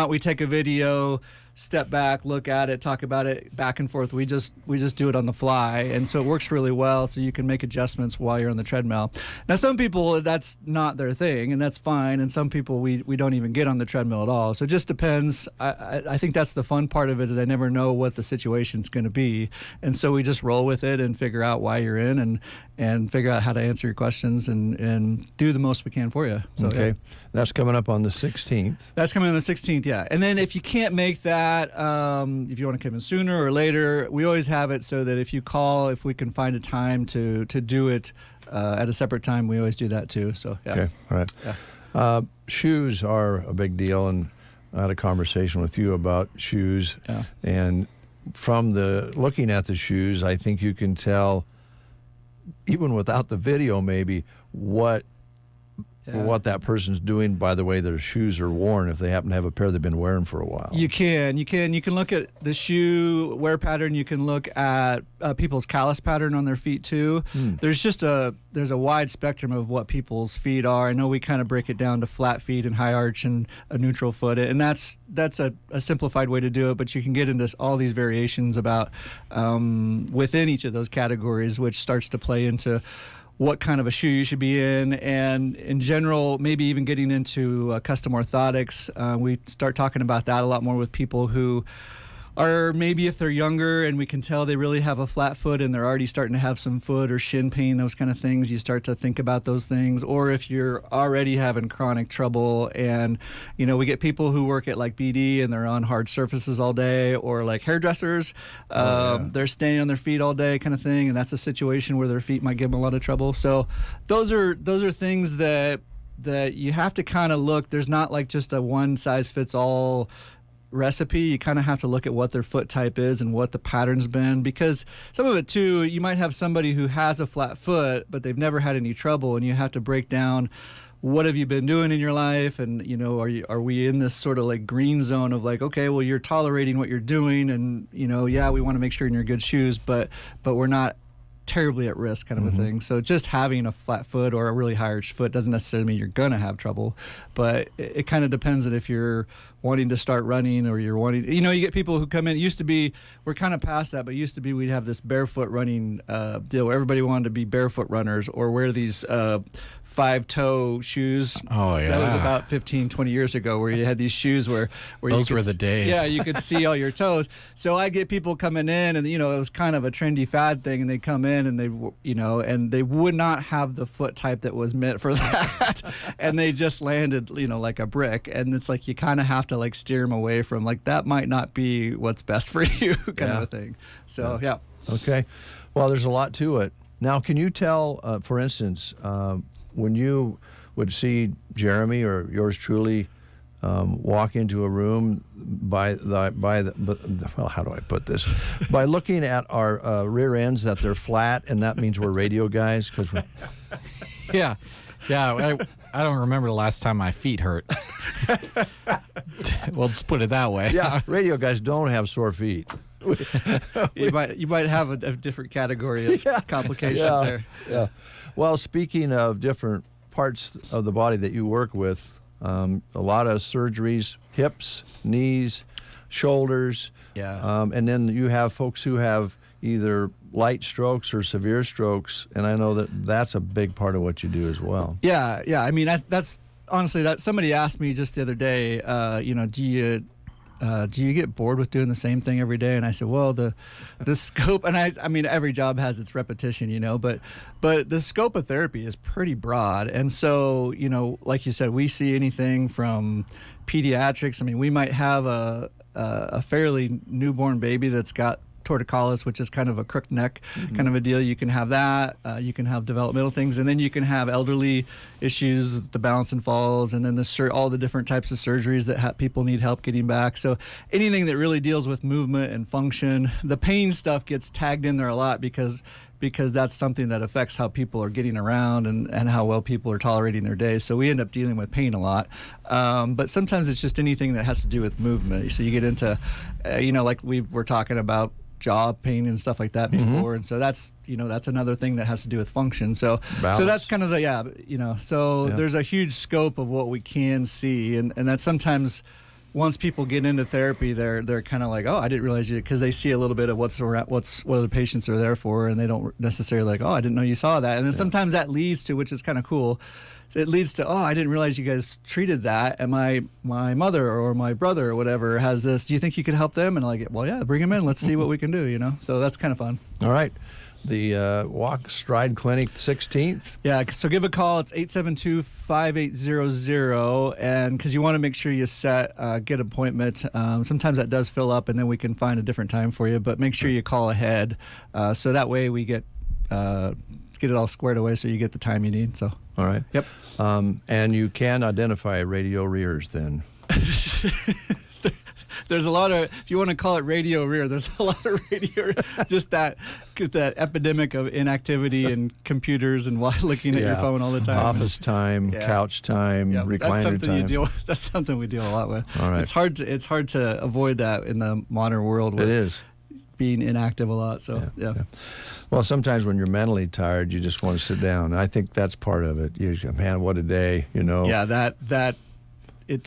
we take a video, step back, look at it, talk about it back and forth. We just do it on the fly, and so it works really well, so you can make adjustments while you're on the treadmill. Now, some people, that's not their thing, and that's fine, and some people we don't even get on the treadmill at all. So it just depends. I think that's the fun part of it, is I never know what the situation's going to be, and so we just roll with it and figure out why you're in, and figure out how to answer your questions and do the most we can for you. So, okay. Yeah. That's coming up on the 16th. That's coming on the 16th, yeah. And then if you can't make that, if you want to come in sooner or later, we always have it so that if you call, if we can find a time to do it at a separate time, we always do that too. So, yeah. Okay, all right. Yeah. Shoes are a big deal, and I had a conversation with you about shoes. Yeah. And from looking at the shoes, I think you can tell, even without the video maybe, what what that person's doing by the way their shoes are worn, if they happen to have a pair they've been wearing for a while. You can look at the shoe wear pattern. You can look at people's callus pattern on their feet too. There's a wide spectrum of what people's feet are. I know we kind of break it down to flat feet and high arch and a neutral foot, and that's a simplified way to do it, but you can get into all these variations about within each of those categories, which starts to play into what kind of a shoe you should be in, and in general, maybe even getting into custom orthotics. We start talking about that a lot more with people who are maybe, if they're younger and we can tell they really have a flat foot and they're already starting to have some foot or shin pain, those kind of things, you start to think about those things. Or if you're already having chronic trouble, and we get people who work at like BD and they're on hard surfaces all day, or like hairdressers, they're standing on their feet all day kind of thing, and that's a situation where their feet might give them a lot of trouble. So those are things that you have to kind of look. There's not like just a one size fits all recipe. You kind of have to look at what their foot type is and what the pattern's been, because some of it too, you might have somebody who has a flat foot but they've never had any trouble, and you have to break down what have you been doing in your life, and are we in this sort of like green zone of like, okay, well, you're tolerating what you're doing, and we want to make sure you're in your good shoes, but we're not terribly at risk kind of a thing. So just having a flat foot or a really high arched foot doesn't necessarily mean you're going to have trouble, but it kind of depends on if you're wanting to start running or you're wanting, you get people who come in. It used to be, we're kind of past that, but it used to be we'd have this barefoot running deal where everybody wanted to be barefoot runners or wear these 5-toe shoes. Oh, yeah. That was about 15, 20 years ago, where you had these shoes where those were the days. Yeah, you could see all your toes. So I get people coming in, and it was kind of a trendy fad thing, and they come in and they would not have the foot type that was meant for that, and they just landed like a brick. And it's like you kind of have to like steer them away from like that might not be what's best for you kind of a thing. So yeah. Okay. Well, there's a lot to it. Now, can you tell, for instance, when you would see Jeremy or yours truly walk into a room how do I put this? By looking at our rear ends, that they're flat, and that means we're radio guys? Yeah. I don't remember the last time my feet hurt. Well, just put it that way. Yeah, radio guys don't have sore feet. You might have a different category of complications there. Yeah. Well, speaking of different parts of the body that you work with, a lot of surgeries, hips, knees, shoulders. Yeah. And then you have folks who have either light strokes or severe strokes, and I know that's a big part of what you do as well. Yeah. I mean, that's honestly, that somebody asked me just the other day, do you get bored with doing the same thing every day? And I said, well, the scope, and I mean, every job has its repetition, but the scope of therapy is pretty broad. And so, like you said, we see anything from pediatrics. I mean, we might have a fairly newborn baby that's got torticollis, which is kind of a crooked neck kind of a deal. You can have that. You can have developmental things, and then you can have elderly issues, the balance and falls, and then all the different types of surgeries that people need help getting back. So anything that really deals with movement and function. The pain stuff gets tagged in there a lot because that's something that affects how people are getting around and how well people are tolerating their days. So we end up dealing with pain a lot. But sometimes it's just anything that has to do with movement. So you get into, like we were talking about jaw pain and stuff like that before, and so that's another thing that has to do with function. So that's kind of there's a huge scope of what we can see, and that sometimes once people get into therapy, they're kind of like, oh, I didn't realize you, because they see a little bit of what the patients are there for, and they don't necessarily like, oh, I didn't know you saw that. And then sometimes that leads to, which is kind of cool, it leads to, oh, I didn't realize you guys treated that, and my mother or my brother or whatever has this. Do you think you could help them? And like, well, yeah, bring them in. Let's see what we can do. So that's kind of fun. All right. The Walk Stride Clinic, 16th. Yeah, so give a call. It's 872-5800, and because you want to make sure you get an appointment. Sometimes that does fill up, and then we can find a different time for you. But make sure you call ahead, so that way we get it all squared away, so you get the time you need. So. All right. Yep. And you can identify radio rears then. there's a lot of, if you want to call it radio rear, there's a lot of radio, just that epidemic of inactivity and computers and looking at your phone all the time. Office time, couch time, recliner time. That's something we deal a lot with. All right. It's hard to avoid that in the modern world. With it is. Being inactive a lot. So, yeah. Well, sometimes when you're mentally tired, you just want to sit down. I think that's part of it. You go, man, what a day, Yeah,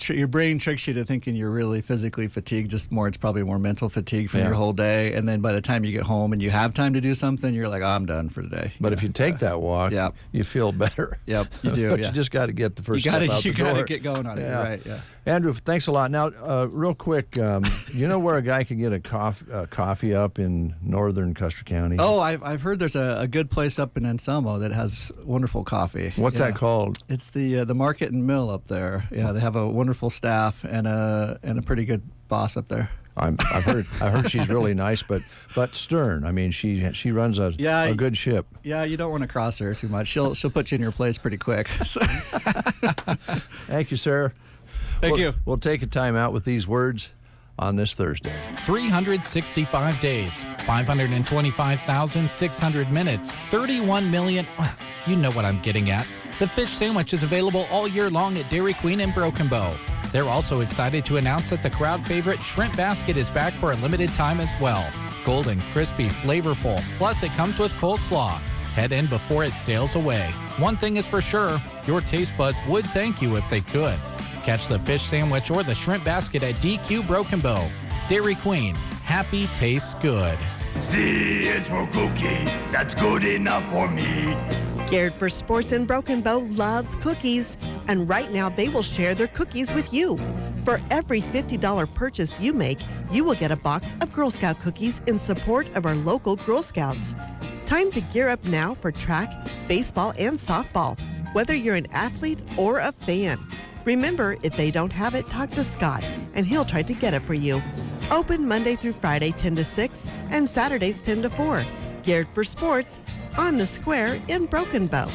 your brain tricks you to thinking you're really physically fatigued. It's probably more mental fatigue from your whole day. And then by the time you get home and you have time to do something, you're like, I'm done for today. But if you take that walk, you feel better. Yep, you do. But you just got to get the first step out the door. You got to get going on it. Right. Yeah. Andrew, thanks a lot. Now, real quick, you know where a guy can get a coffee up in northern Custer County? Oh, I've heard there's a good place up in Anselmo that has wonderford coffy. What's that called? It's the Market and Mill up there. Yeah, they have a wonderful staff and a pretty good boss up there. I've heard she's really nice, but stern. I mean, she runs a good ship. Yeah, you don't want to cross her too much. She'll put you in your place pretty quick. Thank you, sir. Thank you. We'll take a time out with these words on this Thursday. 365 days, 525,600 minutes, 31 million. You know what I'm getting at. The fish sandwich is available all year long at Dairy Queen in Broken Bow. They're also excited to announce that the crowd favorite shrimp basket is back for a limited time as well. Golden, crispy, flavorful, plus it comes with coleslaw. Head in before it sails away. One thing is for sure, your taste buds would thank you if they could. Catch the fish sandwich or the shrimp basket at DQ Broken Bow. Dairy Queen, happy tastes good. C is for cookie, that's good enough for me. Geared for Sports in Broken Bow loves cookies, and right now they will share their cookies with you. For every $50 purchase you make, you will get a box of Girl Scout cookies in support of our local Girl Scouts. Time to gear up now for track, baseball, and softball, whether you're an athlete or a fan. Remember, if they don't have it, talk to Scott, and he'll try to get it for you. Open Monday through Friday, 10 to 6, and Saturdays, 10 to 4. Geared for Sports, on the square in Broken Bow.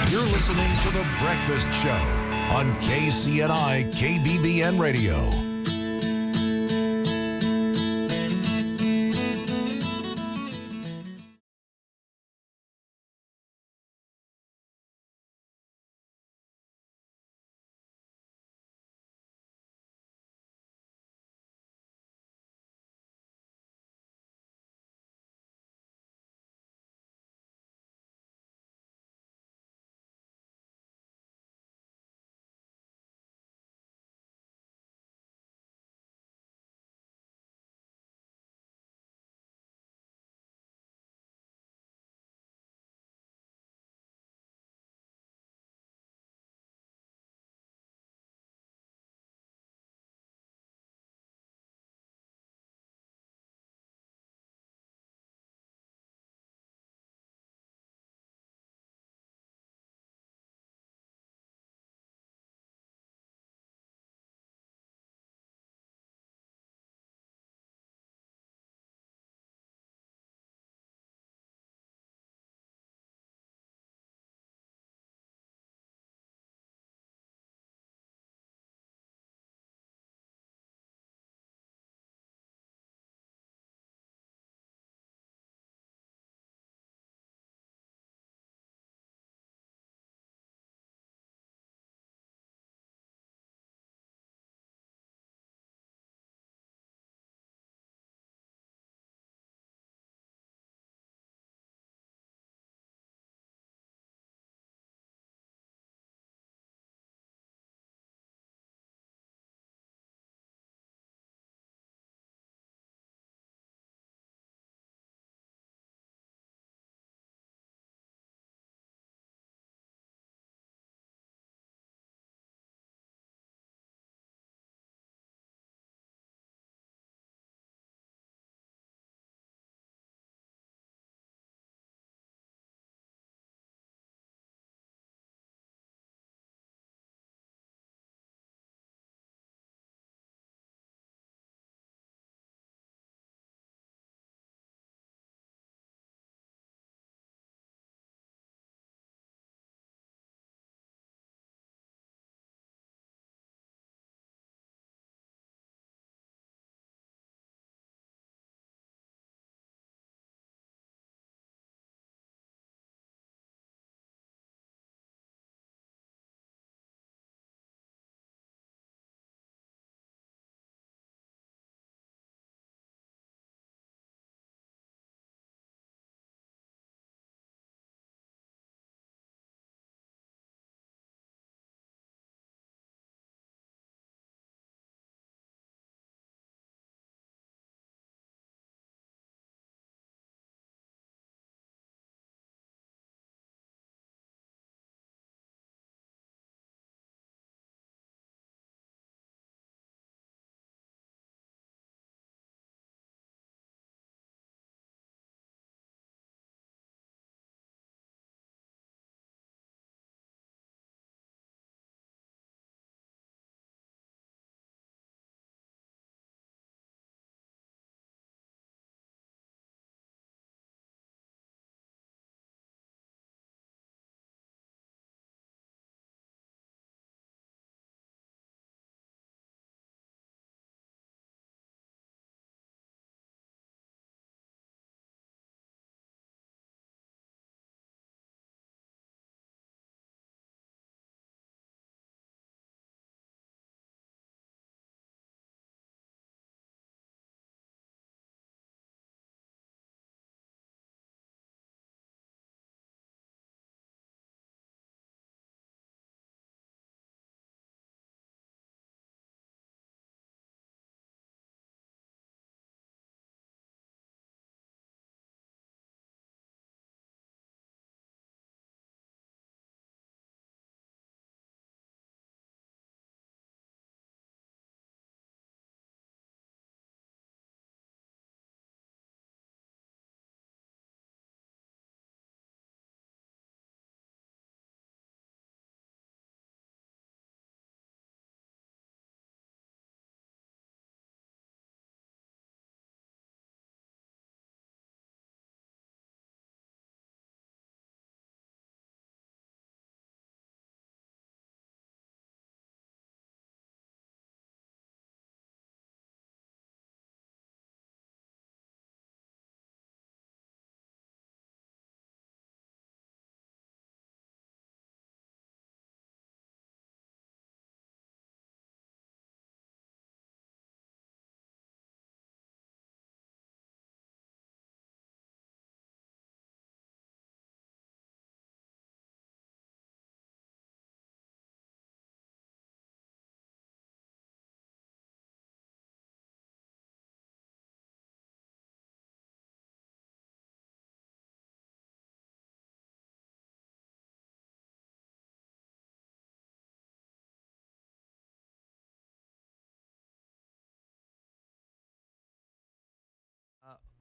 You're listening to The Breakfast Show on KCNI KBBN Radio.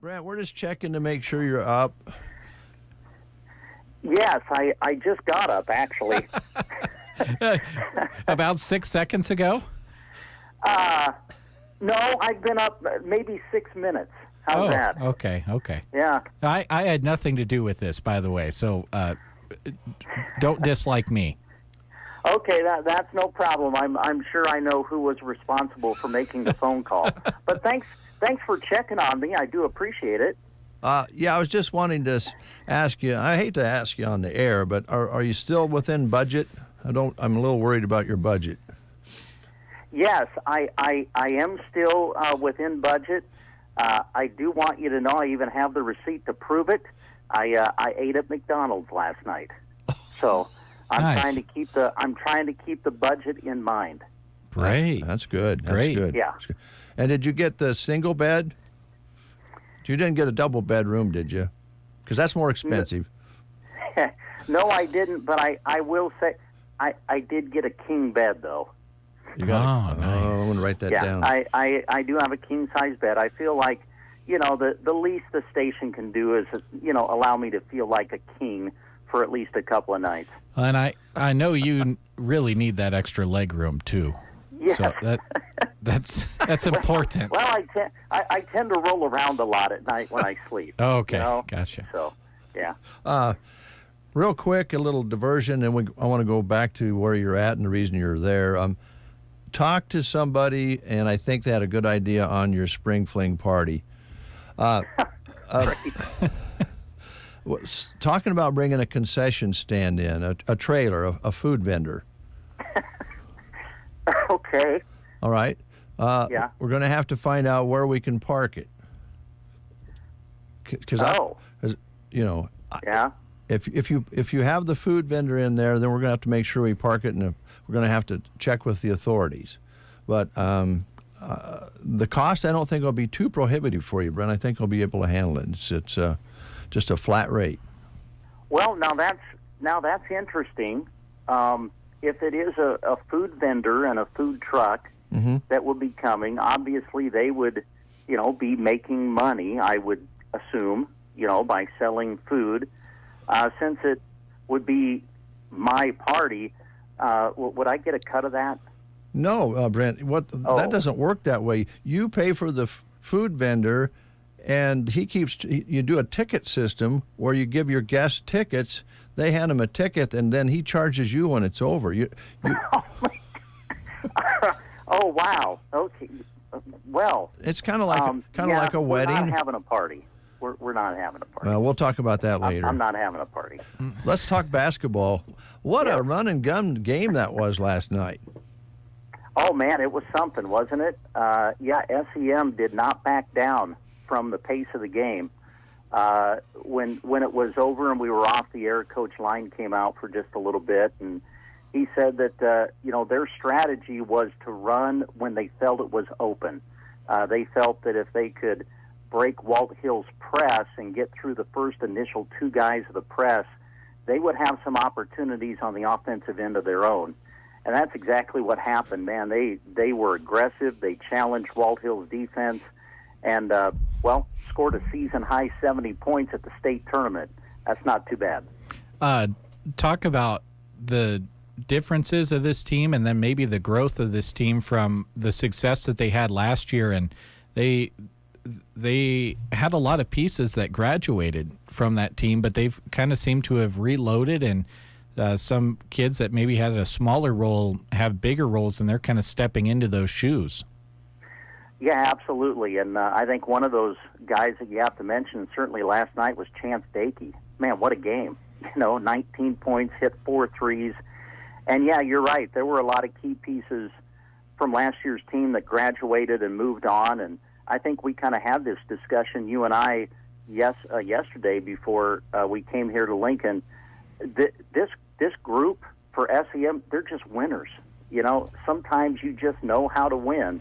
Brent, we're just checking to make sure you're up. Yes, I just got up, actually. About 6 seconds ago? No, I've been up maybe 6 minutes. How's that? Okay. Yeah. I had nothing to do with this, by the way, so don't dislike me. Okay, that's no problem. I'm sure I know who was responsible for making the phone call. But thanks for checking on me. I do appreciate it. Yeah, I was just wanting to ask you. I hate to ask you on the air, but are you still within budget? I'm a little worried about your budget. Yes, I am still within budget. I do want you to know I even have the receipt to prove it. I ate at McDonald's last night, so I'm Nice. trying to keep the budget in mind. Great. That's good. That's Great. good. Yeah. And did you get the single bed? You didn't get a double bedroom, did you? Because that's more expensive. No, I didn't, but I will say I did get a king bed, though. You got it? Nice. I'm going to write that down. I do have a king-size bed. I feel like, the least the station can do is, allow me to feel like a king for at least a couple of nights. And I know you really need that extra leg room, too. Yeah. So that's important. Well, I tend to roll around a lot at night when I sleep. Okay, gotcha. So, yeah. Real quick, a little diversion, and I want to go back to where you're at and the reason you're there. Talk to somebody, and I think they had a good idea on your spring fling party. Talking about bringing a concession stand in, a trailer, a food vendor. Okay. All right. Yeah. We're going to have to find out where we can park it. Because yeah. If you have the food vendor in there, then we're going to have to make sure we park it, and we're going to have to check with the authorities. But the cost, I don't think will be too prohibitive for you, Brent. I think we'll be able to handle it. It's just a flat rate. Well, now that's interesting. If it is a food vendor and a food truck that will be coming, obviously they would, be making money, I would assume, by selling food. Since it would be my party, would I get a cut of that? No, Brent. That doesn't work that way. You pay for the food vendor, and you do a ticket system where you give your guests tickets. They hand him a ticket, and then he charges you when it's over. Oh, wow. Okay. Well, it's kind of like like a wedding. We're not having a party. We're not having a party. We'll talk about that later. I'm not having a party. Let's talk basketball. What a run and gun game that was last night. Oh, man, it was something, wasn't it? SEM did not back down from the pace of the game. When it was over and we were off the air, Coach Line came out for just a little bit, and he said that their strategy was to run when they felt it was open. They felt that if they could break Walt Hill's press and get through the first initial two guys of the press, they would have some opportunities on the offensive end of their own. And that's exactly what happened, man. They were aggressive. They challenged Walt Hill's defense and, scored a season-high 70 points at the state tournament. That's not too bad. Talk about the differences of this team and then maybe the growth of this team from the success that they had last year. And they had a lot of pieces that graduated from that team, but they've kind of seemed to have reloaded, and some kids that maybe had a smaller role have bigger roles, and they're kind of stepping into those shoes. Yeah, absolutely. And I think one of those guys that you have to mention certainly last night was Chance Dakey. Man, what a game. 19 points, hit 4 threes. And, yeah, you're right. There were a lot of key pieces from last year's team that graduated and moved on. And I think we kind of had this discussion, you and I, yesterday before we came here to Lincoln. This group for SEM, they're just winners. Sometimes you just know how to win.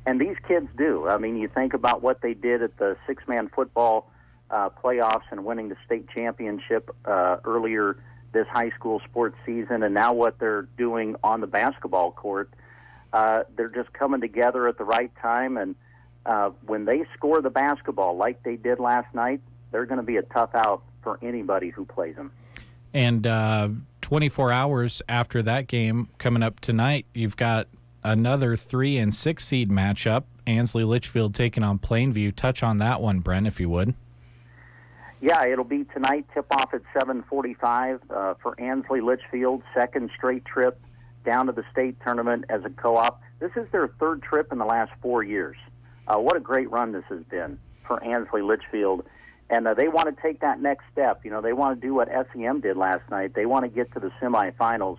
And these kids do. I mean, you think about what they did at the six-man football playoffs and winning the state championship earlier this high school sports season, and now what they're doing on the basketball court. They're just coming together at the right time, and when they score the basketball like they did last night, they're going to be a tough out for anybody who plays them. And 24 hours after that game coming up tonight, you've got another 3 and 6 seed matchup. Ansley Litchfield taking on Plainview. Touch on that one, Brent, if you would. Yeah, it'll be tonight, tip-off at 7:45 for Ansley Litchfield, second straight trip down to the state tournament as a co-op. This is their third trip in the last 4 years. What a great run this has been for Ansley Litchfield. And they want to take that next step. You know, they want to do what SEM did last night. They want to get to the semifinals.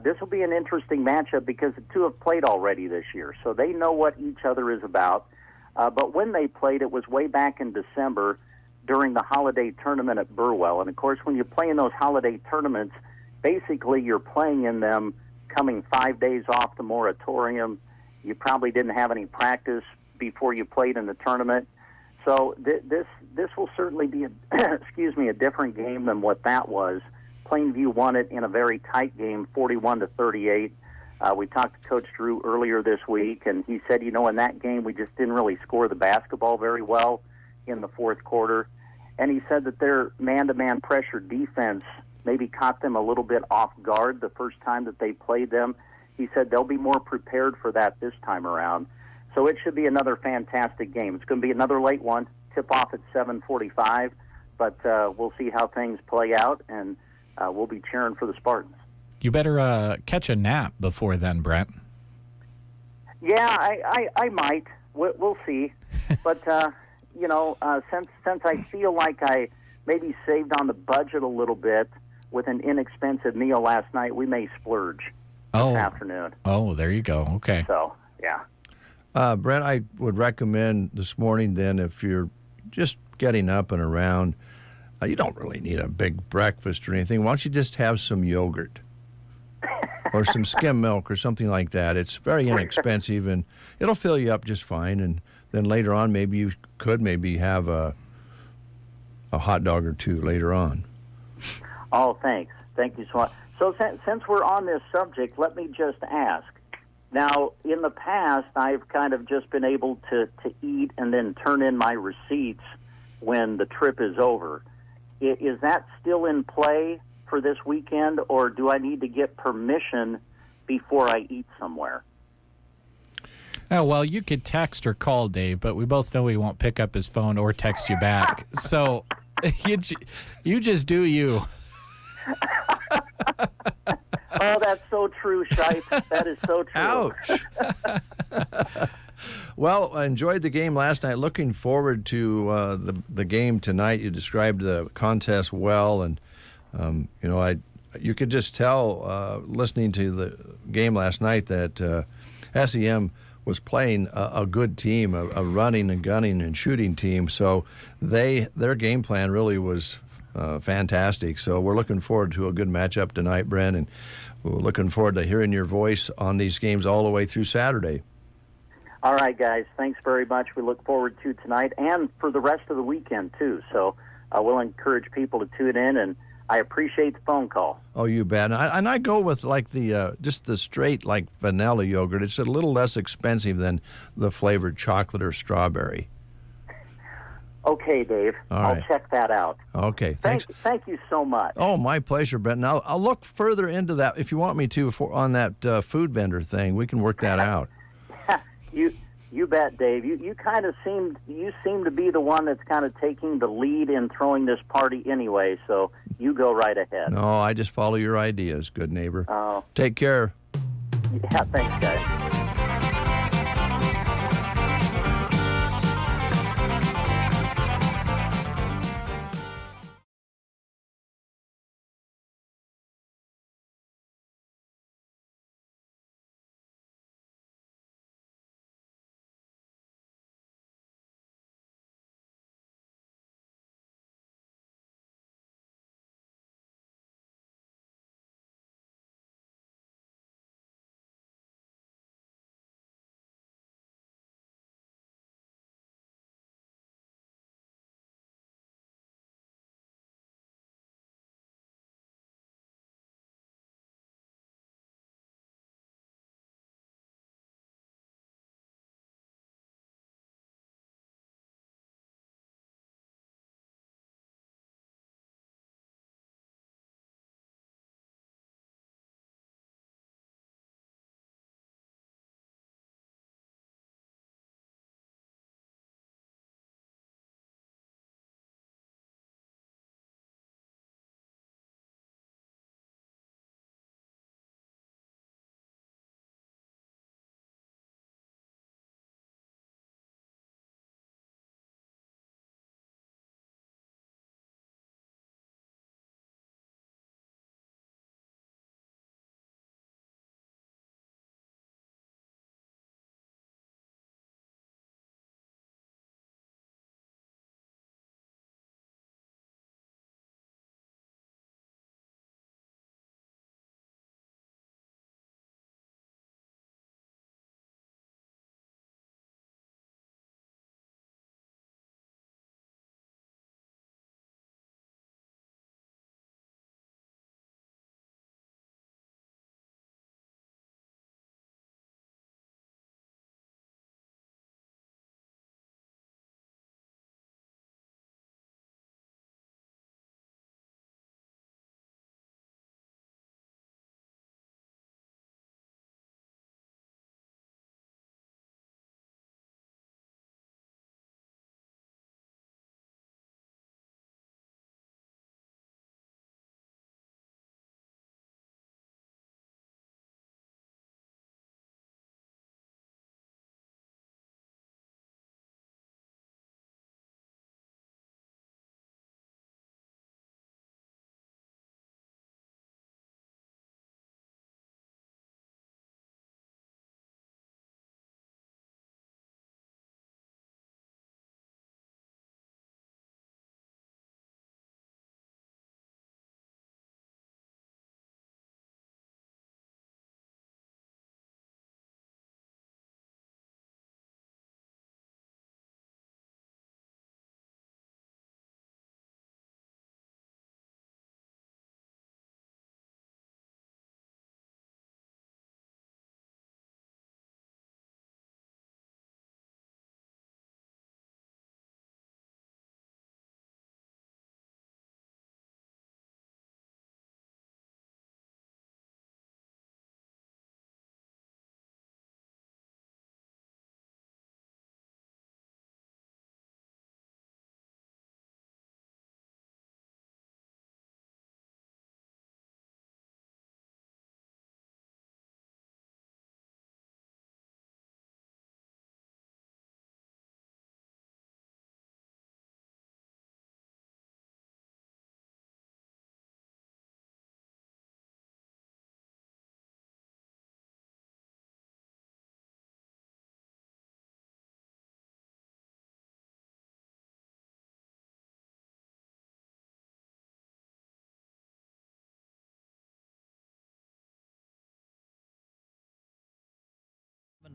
This will be an interesting matchup because the two have played already this year, so they know what each other is about. But when they played, it was way back in December during the holiday tournament at Burwell. And, of course, when you play in those holiday tournaments, basically you're playing in them coming 5 days off the moratorium. You probably didn't have any practice before you played in the tournament. So this will certainly be a different game than what that was. Plainview won it in a very tight game, 41-38. We talked to Coach Drew earlier this week, and he said, in that game we just didn't really score the basketball very well in the fourth quarter. And he said that their man-to-man pressure defense maybe caught them a little bit off guard the first time that they played them. He said they'll be more prepared for that this time around. So it should be another fantastic game. It's going to be another late one, tip-off at 7:45, but we'll see how things play out, and we'll be cheering for the Spartans. You better catch a nap before then, Brent. Yeah, I might. We'll see. But, since I feel like I maybe saved on the budget a little bit with an inexpensive meal last night, we may splurge this afternoon. Oh, there you go. Okay. So, yeah. Brent, I would recommend this morning then, if you're just getting up and around, you don't really need a big breakfast or anything. Why don't you just have some yogurt or some skim milk or something like that? It's very inexpensive, and it'll fill you up just fine. And then later on, maybe you could have a hot dog or two later on. Oh, thanks. Thank you so much. So since we're on this subject, let me just ask. Now, in the past, I've kind of just been able to eat and then turn in my receipts when the trip is over. Is that still in play for this weekend, or do I need to get permission before I eat somewhere? Oh, well, you could text or call Dave, but we both know he won't pick up his phone or text you back. So you just do you. Oh, that's so true, Shipe. That is so true. Ouch. Well, I enjoyed the game last night. Looking forward to the game tonight. You described the contest well, and you could just tell listening to the game last night that SEM was playing a good team, a running and gunning and shooting team. So their game plan really was fantastic. So we're looking forward to a good matchup tonight, Brent, and we're looking forward to hearing your voice on these games all the way through Saturday. All right, guys. Thanks very much. We look forward to tonight and for the rest of the weekend, too. So we'll encourage people to tune in, and I appreciate the phone call. Oh, you bet. And I go with like the just the straight like vanilla yogurt. It's a little less expensive than the flavored chocolate or strawberry. Okay, Dave. I'll check that out. Okay, thanks. Thank you so much. Oh, my pleasure, Brent. Now, I'll look further into that if you want me to on that food vendor thing. We can work that out. You bet, Dave. You kind of seem to be the one that's kind of taking the lead in throwing this party anyway, so you go right ahead. No, I just follow your ideas, good neighbor. Oh. Take care. Yeah, thanks, guys.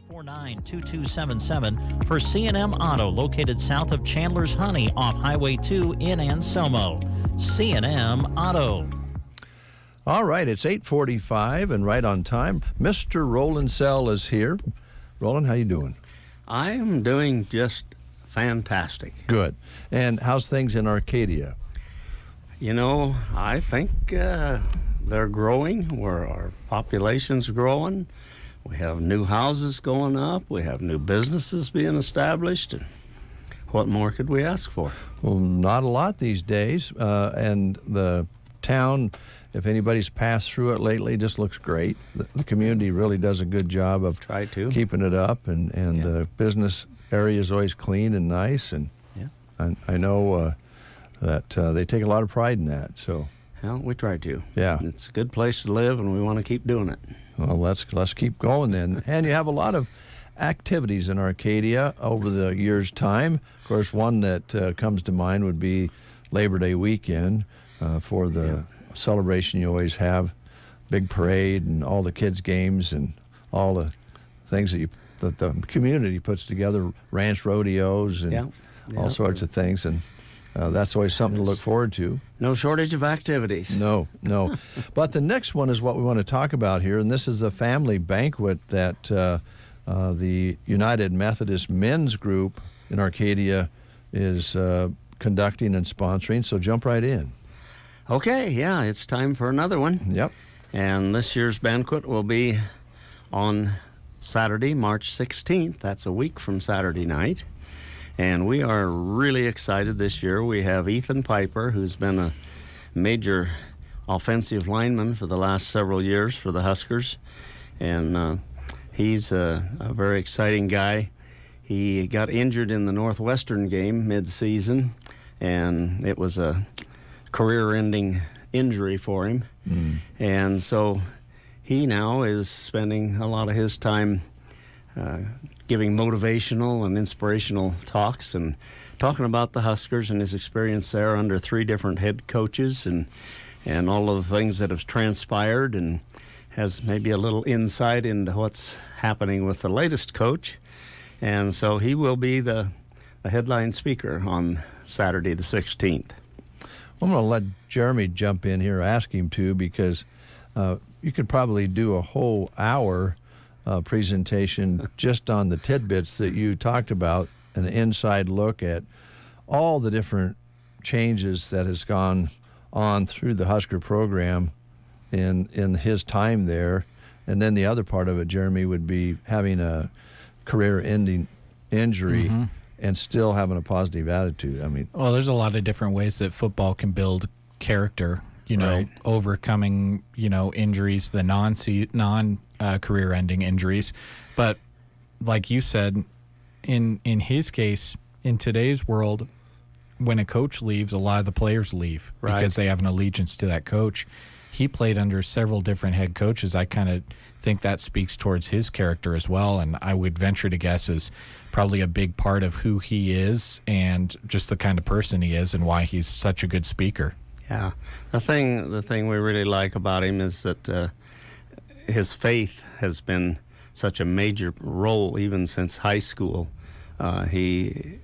849-2277 for C&M Auto, located south of Chandler's Honey off Highway 2 in Anselmo. C&M Auto. All right, it's 8:45 and right on time. Mr. Roland Sell is here. Roland, how you doing? I'm doing just fantastic. Good. And how's things in Arcadia? You know, I think they're growing. Our population's growing. We have new houses going up. We have new businesses being established. And what more could we ask for? Well, not a lot these days. And the town, if anybody's passed through it lately, just looks great. The community really does a good job of keeping it up. And the business area is always clean and nice. And I know that they take a lot of pride in that. So, well, we try to. Yeah. It's a good place to live, and we want to keep doing it. Well, let's keep going then. And you have a lot of activities in Arcadia over the year's time. Of course, one that comes to mind would be Labor Day weekend for the celebration you always have, big parade and all the kids' games and all the things that the community puts together, ranch rodeos and all sorts of things. And that's always something to look forward to. No shortage of activities. No. But the next one is what we want to talk about here, and this is a family banquet that the United Methodist Men's Group in Arcadia is conducting and sponsoring, so jump right in. Okay, yeah, it's time for another one. Yep. And this year's banquet will be on Saturday, March 16th. That's a week from Saturday night. And we are really excited this year. We have Ethan Piper, who's been a major offensive lineman for the last several years for the Huskers. And he's a very exciting guy. He got injured in the Northwestern game mid-season, and it was a career-ending injury for him. And so he now is spending a lot of his time giving motivational and inspirational talks and talking about the Huskers and his experience there under 3 different head coaches and all of the things that have transpired, and has maybe a little insight into what's happening with the latest coach. And so he will be the headline speaker on Saturday the 16th. I'm going to let Jeremy jump in here, ask him to, because you could probably do a whole hour presentation just on the tidbits that you talked about, an inside look at all the different changes that has gone on through the Husker program in his time there. And then the other part of it, Jeremy, would be having a career-ending injury and still having a positive attitude. I mean, well, there's a lot of different ways that football can build character, overcoming, injuries, the non-career-ending injuries. But like you said, in his case, in today's world, when a coach leaves, a lot of the players leave because they have an allegiance to that coach. He played under several different head coaches. I kind of think that speaks towards his character as well, and I would venture to guess is probably a big part of who he is and just the kind of person he is and why he's such a good speaker. Yeah, the thing we really like about him is that his faith has been such a major role even since high school. His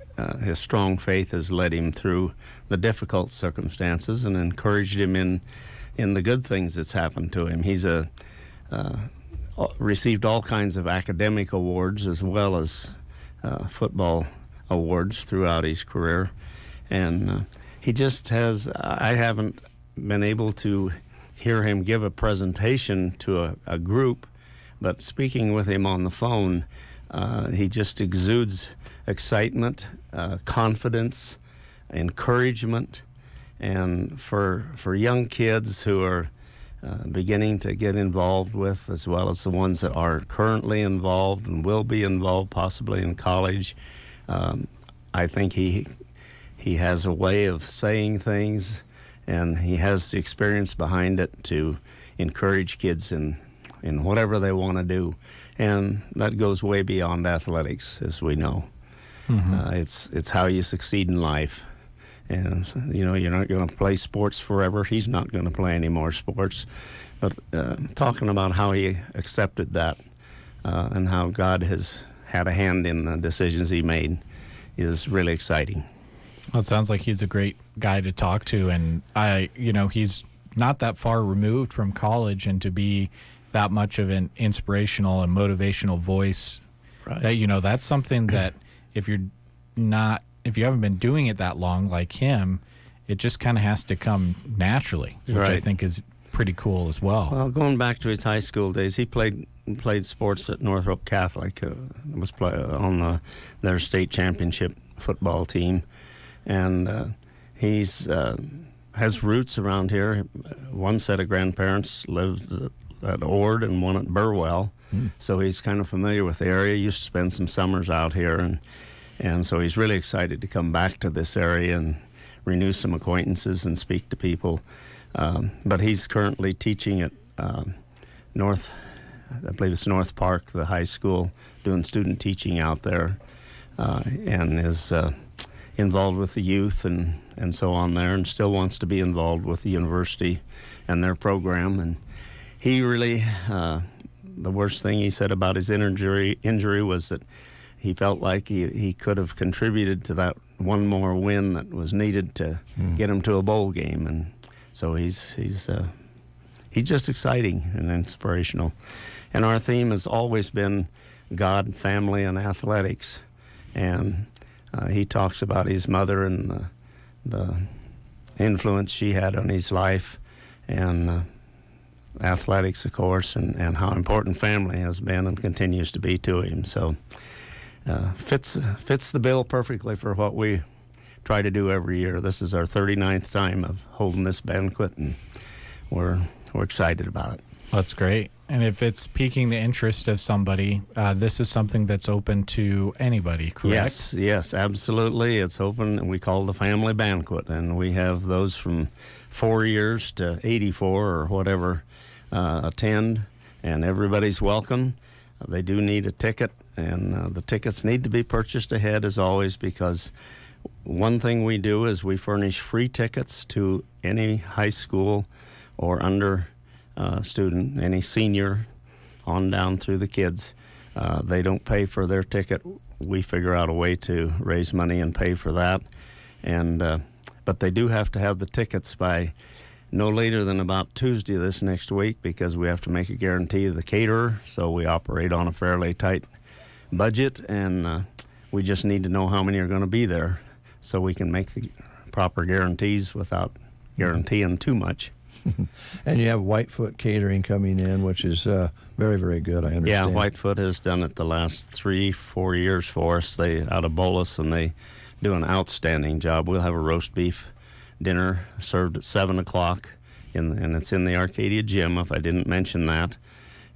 strong faith has led him through the difficult circumstances and encouraged him in the good things that's happened to him. He's received all kinds of academic awards as well as football awards throughout his career, and he just has. I haven't been able to hear him give a presentation to a group, but speaking with him on the phone, he just exudes excitement, confidence, encouragement, and for young kids who are beginning to get involved with, as well as the ones that are currently involved and will be involved possibly in college, I think he has a way of saying things, and he has the experience behind it to encourage kids in whatever they want to do, and that goes way beyond athletics, as we know. It's how you succeed in life. And you're not going to play sports forever. He's not going to play any more sports. But talking about how he accepted that and how God has had a hand in the decisions he made is really exciting. Well, it sounds like he's a great guy to talk to, and he's not that far removed from college, and to be that much of an inspirational and motivational voice, right. That's something that if you haven't been doing it that long like him, it just kind of has to come naturally, which I think is pretty cool as well. Well, going back to his high school days, he played sports at Northrop Catholic, was on their state championship football team, and he's has roots around here. One set of grandparents lived at Ord and one at Burwell, so he's kind of familiar with the area. Used to spend some summers out here, and so he's really excited to come back to this area and renew some acquaintances and speak to people. But he's currently teaching at North Park, the high school, doing student teaching out there, and is involved with the youth and so on there, and still wants to be involved with the university and their program. And he really, the worst thing he said about his injury was that he felt like he could have contributed to that one more win that was needed to get him to a bowl game. And so he's just exciting and inspirational. And our theme has always been God, family, and athletics. And he talks about his mother and the influence she had on his life, and athletics, of course, and how important family has been and continues to be to him. So fits the bill perfectly for what we try to do every year. This is our 39th time of holding this banquet, and we're excited about it. That's great. And if it's piquing the interest of somebody, this is something that's open to anybody, correct? Yes, absolutely. It's open, and we call it the family banquet, and we have those from 4 years to 84 or whatever attend, and everybody's welcome. They do need a ticket, and the tickets need to be purchased ahead, as always, because one thing we do is we furnish free tickets to any high school or under student, any senior on down through the kids. They don't pay for their ticket. We figure out a way to raise money and pay for that. And but they do have to have the tickets by no later than about Tuesday this next week, because we have to make a guarantee to the caterer. So we operate on a fairly tight budget, and we just need to know how many are going to be there so we can make the proper guarantees without guaranteeing too much. And you have Whitefoot Catering coming in, which is very, very good, I understand. Yeah, Whitefoot has done it the last 3-4 years for us. They out of Bolus, and they do an outstanding job. We'll have a roast beef dinner served at 7 o'clock, and it's in the Arcadia Gym, if I didn't mention that.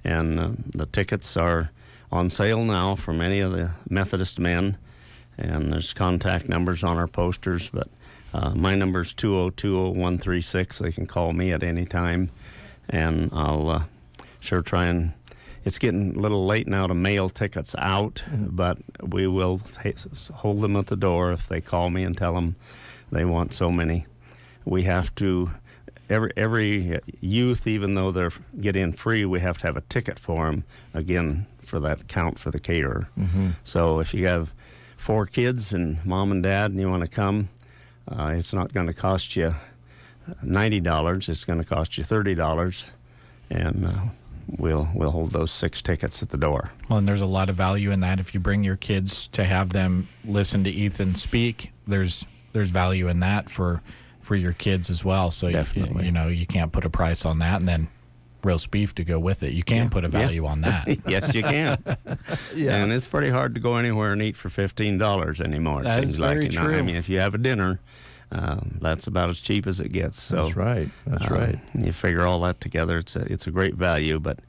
And the tickets are on sale now from any of the Methodist men, and there's contact numbers on our posters, but my number is 2020136. They can call me at any time, and I'll sure try and... It's getting a little late now to mail tickets out, but we will hold them at the door if they call me and tell them they want so many. We have to... Every youth, even though they get in free, we have to have a ticket for them, again, for that count for the caterer. So if you have 4 kids and mom and dad and you want to come, it's not going to cost you $90. It's going to cost you $30, and we'll hold those 6 tickets at the door. Well, and there's a lot of value in that. If you bring your kids to have them listen to Ethan speak, there's value in that for your kids as well. So definitely. You can't put a price on that, and then roast beef to go with it. You can put a value on that. Yes, you can. And it's pretty hard to go anywhere and eat for $15 anymore. That is very true. I mean, if you have a dinner, that's about as cheap as it gets. So that's right. That's right. You figure all that together, it's a great value, but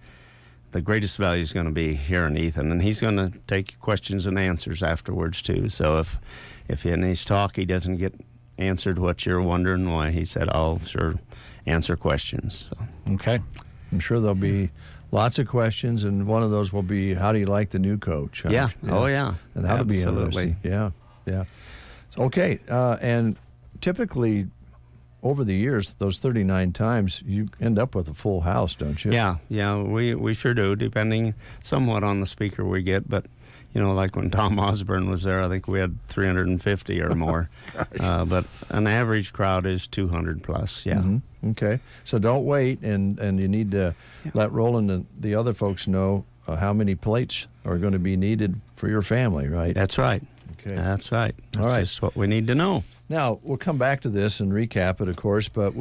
the greatest value is going to be here in Ethan, and he's going to take questions and answers afterwards too. So if in his talk he doesn't get answered what you're wondering why, he said, I'll sure answer questions. So. Okay. I'm sure there'll be lots of questions, and one of those will be, how do you like the new coach? Yeah. Oh, yeah. And that'll be interesting. Yeah. So, okay. And typically, over the years, those 39 times, you end up with a full house, don't you? Yeah, we sure do, depending somewhat on the speaker we get. But, like when Tom Osborne was there, I think we had 350 or more. But an average crowd is 200 plus, yeah. Mm-hmm. Okay. So don't wait, and you need to let Roland and the other folks know how many plates are going to be needed for your family, right? That's right. Okay. That's right. That's all right. just what we need to know. Now, we'll come back to this and recap it, of course, but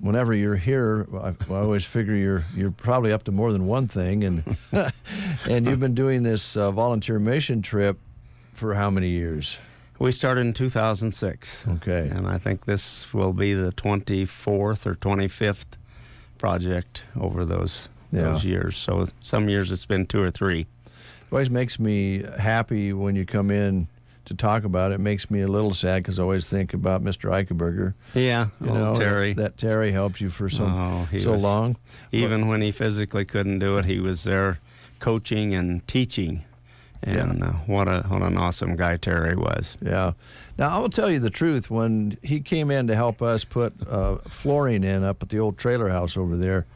whenever you're here, I always figure you're probably up to more than one thing, and and you've been doing this volunteer mission trip for how many years? We started in 2006. Okay. And I think this will be the 24th or 25th project over those years. So some years it's been 2 or 3. It always makes me happy when you come in to talk about it. It makes me a little sad because I always think about Mr. Eichenberger. Yeah, Terry. That Terry helped you for so long. Even when he physically couldn't do it, he was there coaching and teaching. And what an awesome guy Terry was. Yeah. Now, I will tell you the truth. When he came in to help us put flooring in up at the old trailer house over there,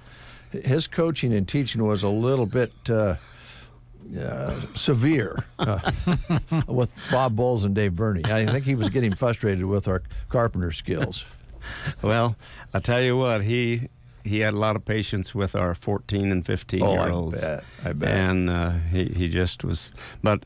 his coaching and teaching was a little bit severe with Bob Bowles and Dave Burney. I think he was getting frustrated with our carpenter skills. Well, I tell you what, he had a lot of patience with our 14 and 15-year-olds. I bet. And he just was, but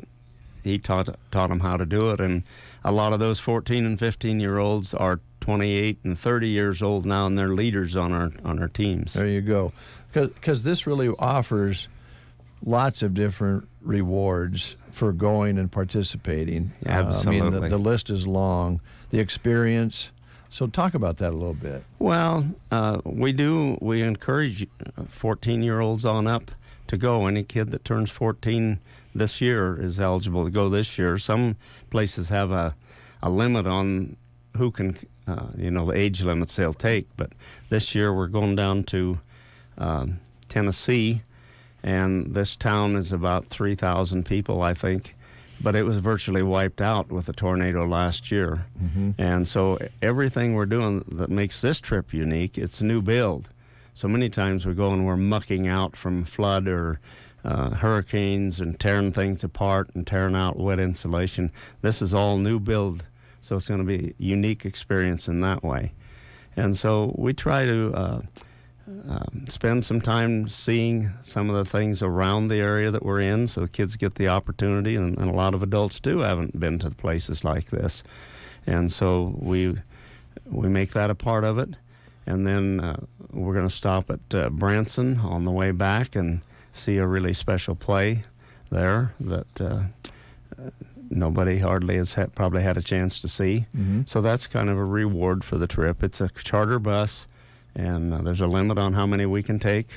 he taught them how to do it. And a lot of those 14 and 15-year-olds are 28 and 30 years old now, and they're leaders on our teams. There you go. Because this really offers lots of different rewards for going and participating. Absolutely. I mean, the list is long. The experience. So talk about that a little bit. Well, we encourage 14-year-olds on up to go. Any kid that turns 14 this year is eligible to go this year. Some places have a limit on who can, the age limits they'll take. But this year we're going down to Tennessee, and this town is about 3,000 people, I think. But it was virtually wiped out with a tornado last year. Mm-hmm. And so everything we're doing that makes this trip unique, it's a new build. So many times we go and we're mucking out from flood or hurricanes and tearing things apart and tearing out wet insulation. This is all new build, so it's going to be a unique experience in that way. And so we try to spend some time seeing some of the things around the area that we're in, so the kids get the opportunity, and a lot of adults too haven't been to places like this. And so we make that a part of it. And then we're going to stop at Branson on the way back and see a really special play there that nobody hardly has probably had a chance to see. Mm-hmm. So that's kind of a reward for the trip. It's a charter bus. And there's a limit on how many we can take.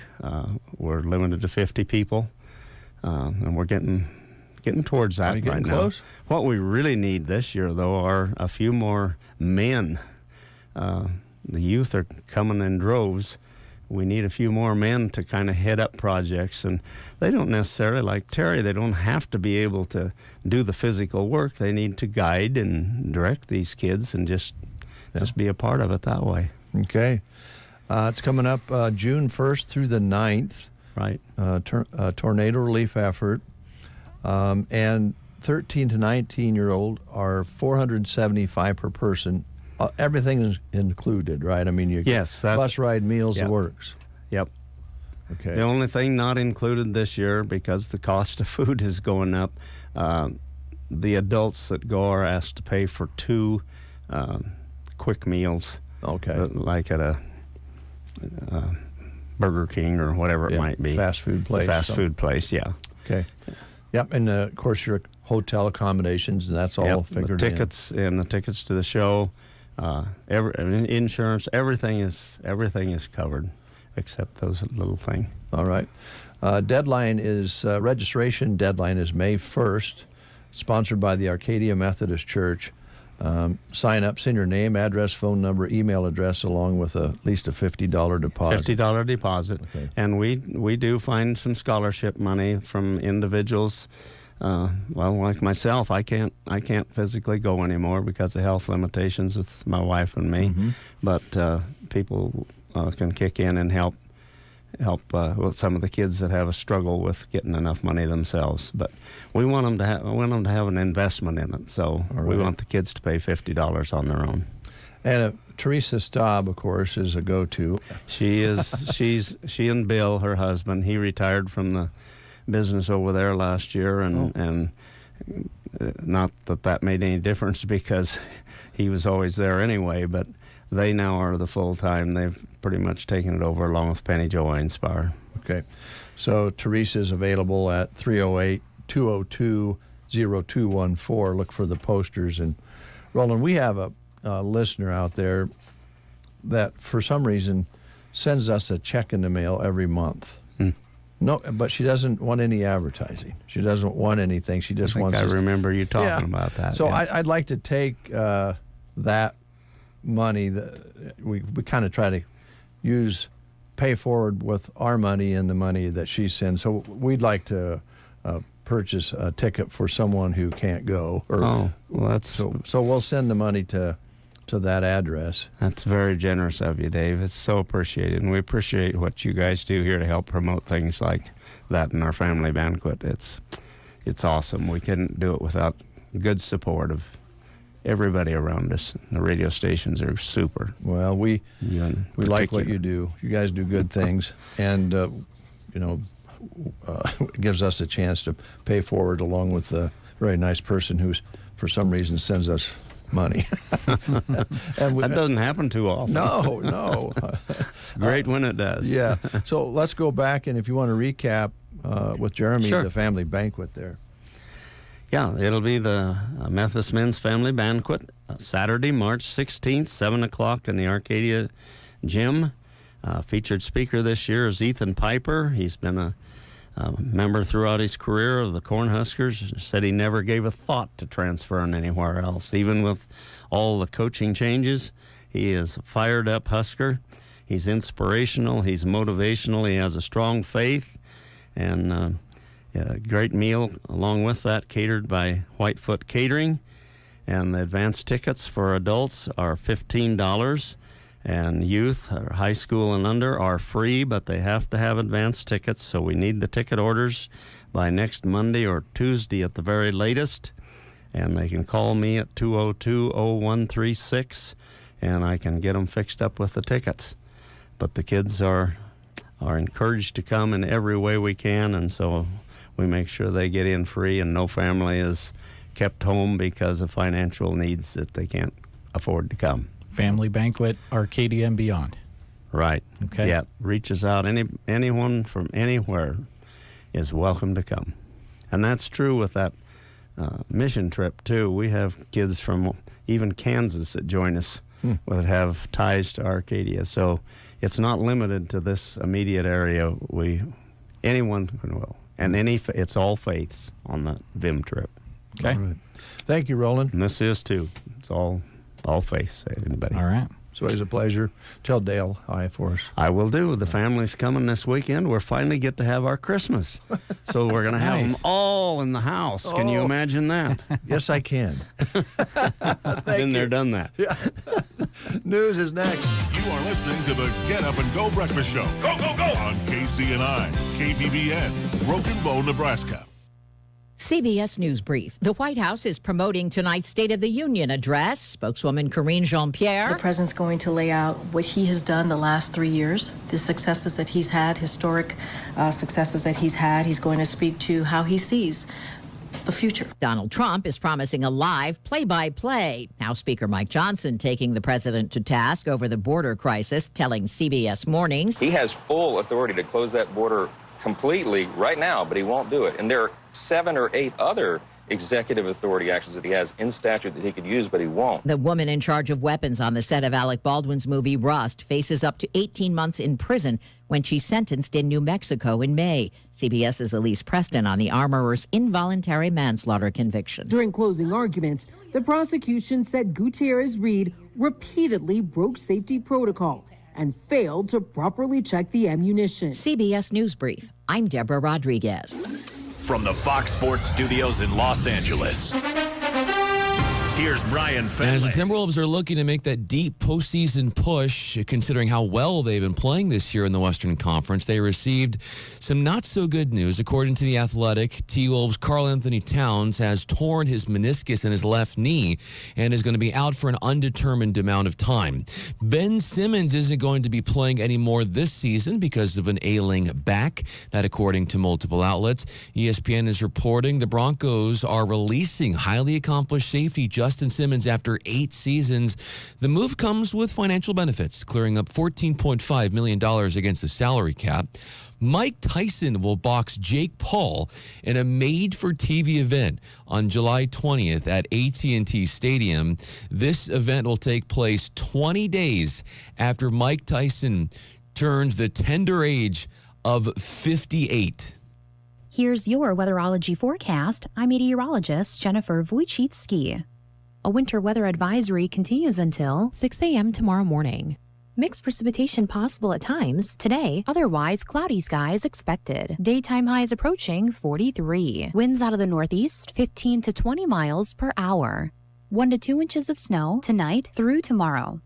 We're limited to 50 people, and we're getting towards that. Are you getting right close? Now. What we really need this year, though, are a few more men. The youth are coming in droves. We need a few more men to kind of head up projects, and they don't necessarily, like Terry, they don't have to be able to do the physical work. They need to guide and direct these kids and just be a part of it that way. Okay. It's coming up June 1st through the 9th. Right. Tornado relief effort. And 13 to 19-year-old are $475 per person. Everything is included, right? I mean, yes, bus ride, meals, the works. Yep. Okay. The only thing not included this year, because the cost of food is going up, the adults that go are asked to pay for 2 quick meals. Okay. Like at a Burger King or whatever it might be. Fast food place. Food place, yeah. Okay. Yep, and of course your hotel accommodations, and that's all figured in. The tickets to the show, insurance, everything is covered except those little things. All right. Registration deadline is May 1st, sponsored by the Arcadia Methodist Church. Sign up, send your name, address, phone number, email address, along with at least a $50 deposit. $50 deposit. Okay. And we do find some scholarship money from individuals well, like myself, I can't physically go anymore because of health limitations with my wife and me. Mm-hmm. But people can kick in and help with some of the kids that have a struggle with getting enough money themselves. But we want them to have an investment in it. So we want the kids to pay $50 on their own. And Teresa Staub, of course, is a go-to. She is. She and Bill, her husband, he retired from the business over there last year, and not that made any difference because he was always there anyway, but they now are the full-time. They've pretty much taken it over along with Penny Jo Einspire. Okay. So Teresa's available at 308-202-0214. Look for the posters. And Roland, we have a listener out there that for some reason sends us a check in the mail every month. No, but she doesn't want any advertising. She doesn't want anything. She just wants. I remember you talking about that. So yeah. I'd like to take that money that we kind of try to pay forward with our money and the money that she sends. So we'd like to purchase a ticket for someone who can't go. Well, that's so we'll send the money to that address. That's very generous of you, Dave. It's so appreciated, and we appreciate what you guys do here to help promote things like that in our family banquet. It's awesome. We couldn't do it without good support of everybody around us. The radio stations are super. Well, we like what you do. You guys do good things, and it gives us a chance to pay forward along with a very nice person who's for some reason sends us money. And that doesn't happen too often. No. It's great when it does. Yeah. So let's go back, and if you want to recap with Jeremy, Sure. the family banquet there. Yeah, it'll be the Methodist Men's Family Banquet, Saturday, March 16th, 7 o'clock in the Arcadia Gym. Featured speaker this year is Ethan Piper. He's been a member throughout his career of the Cornhuskers. Said he never gave a thought to transferring anywhere else. Even with all the coaching changes, he is a fired up Husker. He's inspirational. He's motivational. He has a strong faith. And a great meal along with that, catered by Whitefoot Catering. And the advance tickets for adults are $15. And youth, or high school and under, are free, but they have to have advance tickets, so we need the ticket orders by next Monday or Tuesday at the very latest. And they can call me at 202-0136, and I can get them fixed up with the tickets. But the kids are encouraged to come in every way we can, and so we make sure they get in free, and no family is kept home because of financial needs that they can't afford to come. Family banquet, Arcadia and beyond. Right. Okay. Yeah. Reaches out. Anyone from anywhere is welcome to come. And that's true with that mission trip, too. We have kids from even Kansas that join us that have ties to Arcadia. So it's not limited to this immediate area. Anyone can go. And it's all faiths on the VIM trip. Okay. All right. Thank you, Roland. And this is, too. It's all faiths, anybody. All right. It's always a pleasure. Tell Dale hi for us. I will do. The family's coming this weekend. We'll finally get to have our Christmas. So we're going to have them all in the house. Can you imagine that? Yes, I can. Been there, done that. Yeah. News is next. You are listening to the Get Up and Go Breakfast Show. Go, go, go! On KCNI, KBBN, Broken Bow, Nebraska. CBS News Brief. The White House is promoting tonight's State of the Union address. Spokeswoman Karine Jean-Pierre. The president's going to lay out what he has done the last 3 years, the successes that he's had, historic successes that he's had. He's going to speak to how he sees the future. Donald Trump is promising a live play-by-play. House Speaker Mike Johnson taking the president to task over the border crisis, telling CBS Mornings. He has full authority to close that border completely right now, but he won't do it. And there are 7 or 8 other executive authority actions that he has in statute that he could use, but he won't. The woman in charge of weapons on the set of Alec Baldwin's movie Rust faces up to 18 months in prison when she's sentenced in New Mexico in May. CBS's Elise Preston on the armorer's involuntary manslaughter conviction. During closing arguments, the prosecution said Gutierrez-Reed repeatedly broke safety protocol and failed to properly check the ammunition. CBS News Brief. I'm Deborah Rodriguez. from the Fox Sports Studios in Los Angeles. Here's Brian Fenley. As the Timberwolves are looking to make that deep postseason push, considering how well they've been playing this year in the Western Conference, they received some not-so-good news. According to The Athletic, T-Wolves' Karl-Anthony Towns has torn his meniscus in his left knee and is going to be out for an undetermined amount of time. Ben Simmons isn't going to be playing anymore this season because of an ailing back. That, according to multiple outlets. ESPN is reporting the Broncos are releasing highly accomplished safety Justin Simmons after 8 seasons. The move comes with financial benefits, clearing up $14.5 million against the salary cap. Mike Tyson will box Jake Paul in a made-for-TV event on July 20th at AT&T Stadium. This event will take place 20 days after Mike Tyson turns the tender age of 58. Here's your weatherology forecast. I'm meteorologist Jennifer Wojcicki. A winter weather advisory continues until 6 a.m. tomorrow morning. Mixed precipitation possible at times today, otherwise cloudy skies expected. Daytime highs approaching 43. Winds out of the northeast 15 to 20 miles per hour. 1 to 2 inches of snow tonight through tomorrow.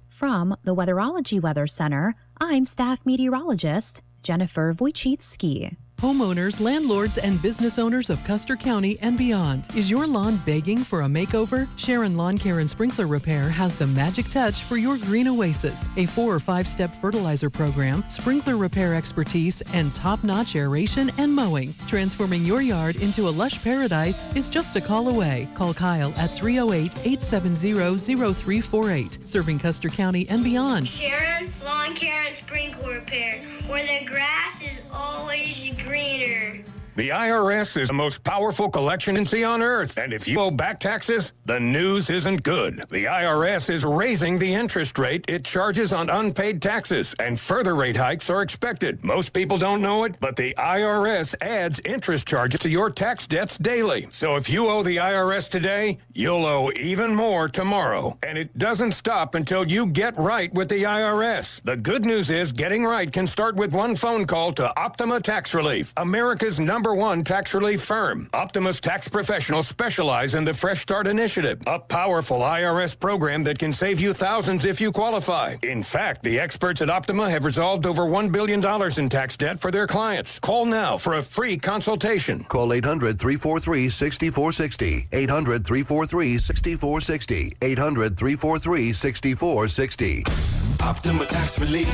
From the Weatherology Weather Center, I'm staff meteorologist Jennifer Wojcicki. Homeowners, landlords, and business owners of Custer County and beyond. Is your lawn begging for a makeover? Sharon Lawn Care and Sprinkler Repair has the magic touch for your green oasis. A 4 or 5-step fertilizer program, sprinkler repair expertise, and top-notch aeration and mowing. Transforming your yard into a lush paradise is just a call away. Call Kyle at 308-870-0348. Serving Custer County and beyond. Sharon Lawn Care and Sprinkler Repair, where the grass is always greener. The IRS is the most powerful collection agency on earth, and if you owe back taxes, the news isn't good. The IRS is raising the interest rate it charges on unpaid taxes, and further rate hikes are expected. Most people don't know it, but the IRS adds interest charges to your tax debts daily. So if you owe the IRS today, you'll owe even more tomorrow. And it doesn't stop until you get right with the IRS. The good news is getting right can start with one phone call to Optima Tax Relief, America's #1 tax relief firm. Optima's tax professionals specialize in the Fresh Start Initiative, a powerful IRS program that can save you thousands if you qualify. In fact, the experts at Optima have resolved over $1 billion in tax debt for their clients. Call now for a free consultation. Call 800-343-6460. 800-343-6460. 800-343-6460. Optima Tax Relief.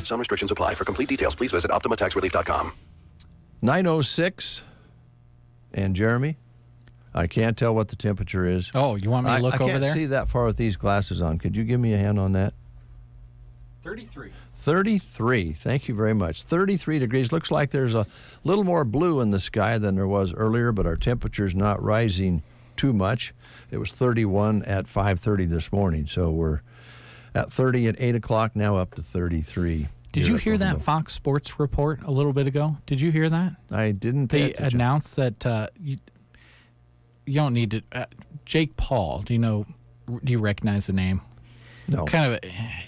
Some restrictions apply. For complete details, please visit OptimaTaxRelief.com. 9:06, and Jeremy, I can't tell what the temperature is. Oh, you want me to look over there? I can't see that far with these glasses on. Could you give me a hand on that? 33. 33. Thank you very much. 33 degrees. Looks like there's a little more blue in the sky than there was earlier, but our temperature's not rising too much. It was 31 at 5:30 this morning, so we're at 30 at 8 o'clock, now up to 33. Did you hear that Fox Sports report a little bit ago? Did you hear that? I didn't pay attention. They announced that you don't need to. Jake Paul, do you recognize the name? No.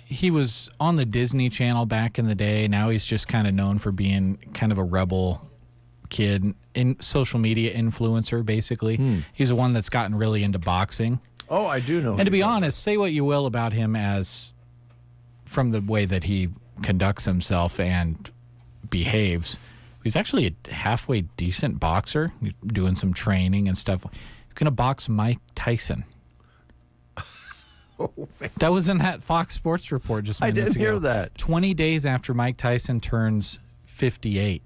He was on the Disney Channel back in the day. Now he's just kind of known for being kind of a rebel kid, social media influencer, basically. He's the one that's gotten really into boxing. Oh, I do know. And to be honest, say what you will about him from the way that he conducts himself and behaves. He's actually a halfway decent boxer. He's doing some training and stuff. He's going to box Mike Tyson. Oh, man. That was in that Fox Sports report just minutes ago. I didn't hear that. 20 days after Mike Tyson turns 58.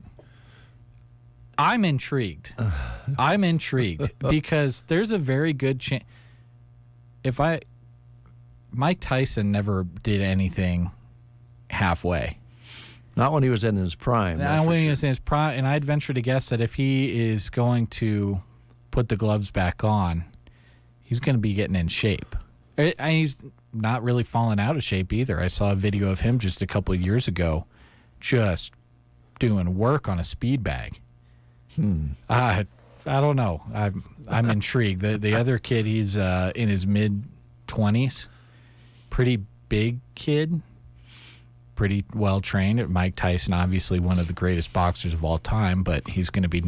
I'm intrigued. Because there's a very good chance. Mike Tyson never did anything halfway. Not when he was in his prime. Not when he was in his prime. And I'd venture to guess that if he is going to put the gloves back on, he's going to be getting in shape. And he's not really falling out of shape either. I saw a video of him just a couple of years ago just doing work on a speed bag. I don't know. I'm intrigued. The other kid, he's in his mid-20s. Pretty big kid. pretty well trained. Mike Tyson, obviously one of the greatest boxers of all time, but he's going to be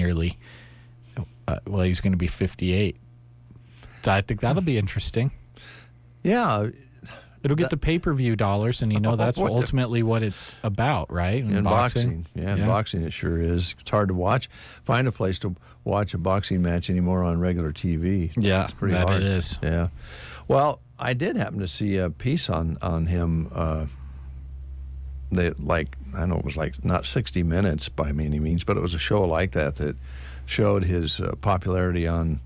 he's going to be 58. So I think that'll be interesting. Yeah. It'll get the pay-per-view dollars, and that's ultimately what it's about, right? In boxing. Yeah, in boxing it sure is. It's hard to find a place to watch a boxing match anymore on regular TV. Yeah, it's pretty hard. It is. Yeah. Well, I did happen to see a piece on him. I know it was not 60 Minutes by any means, but it was a show like that showed his popularity on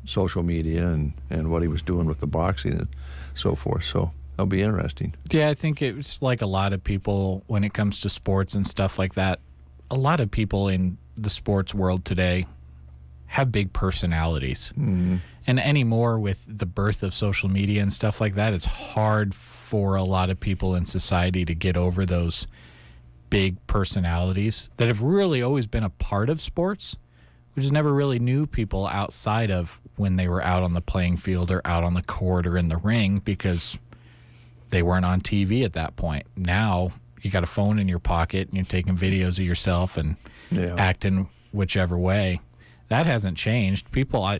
social media and what he was doing with the boxing and so forth. So that'll be interesting. Yeah, I think it's like a lot of people when it comes to sports and stuff like that. A lot of people in the sports world today have big personalities. Mm-hmm. And anymore with the birth of social media and stuff like that, it's hard for a lot of people in society to get over those big personalities that have really always been a part of sports. We just never really knew people outside of when they were out on the playing field or out on the court or in the ring because they weren't on TV at that point. Now you got a phone in your pocket and you're taking videos of yourself and acting whichever way. That hasn't changed. People, I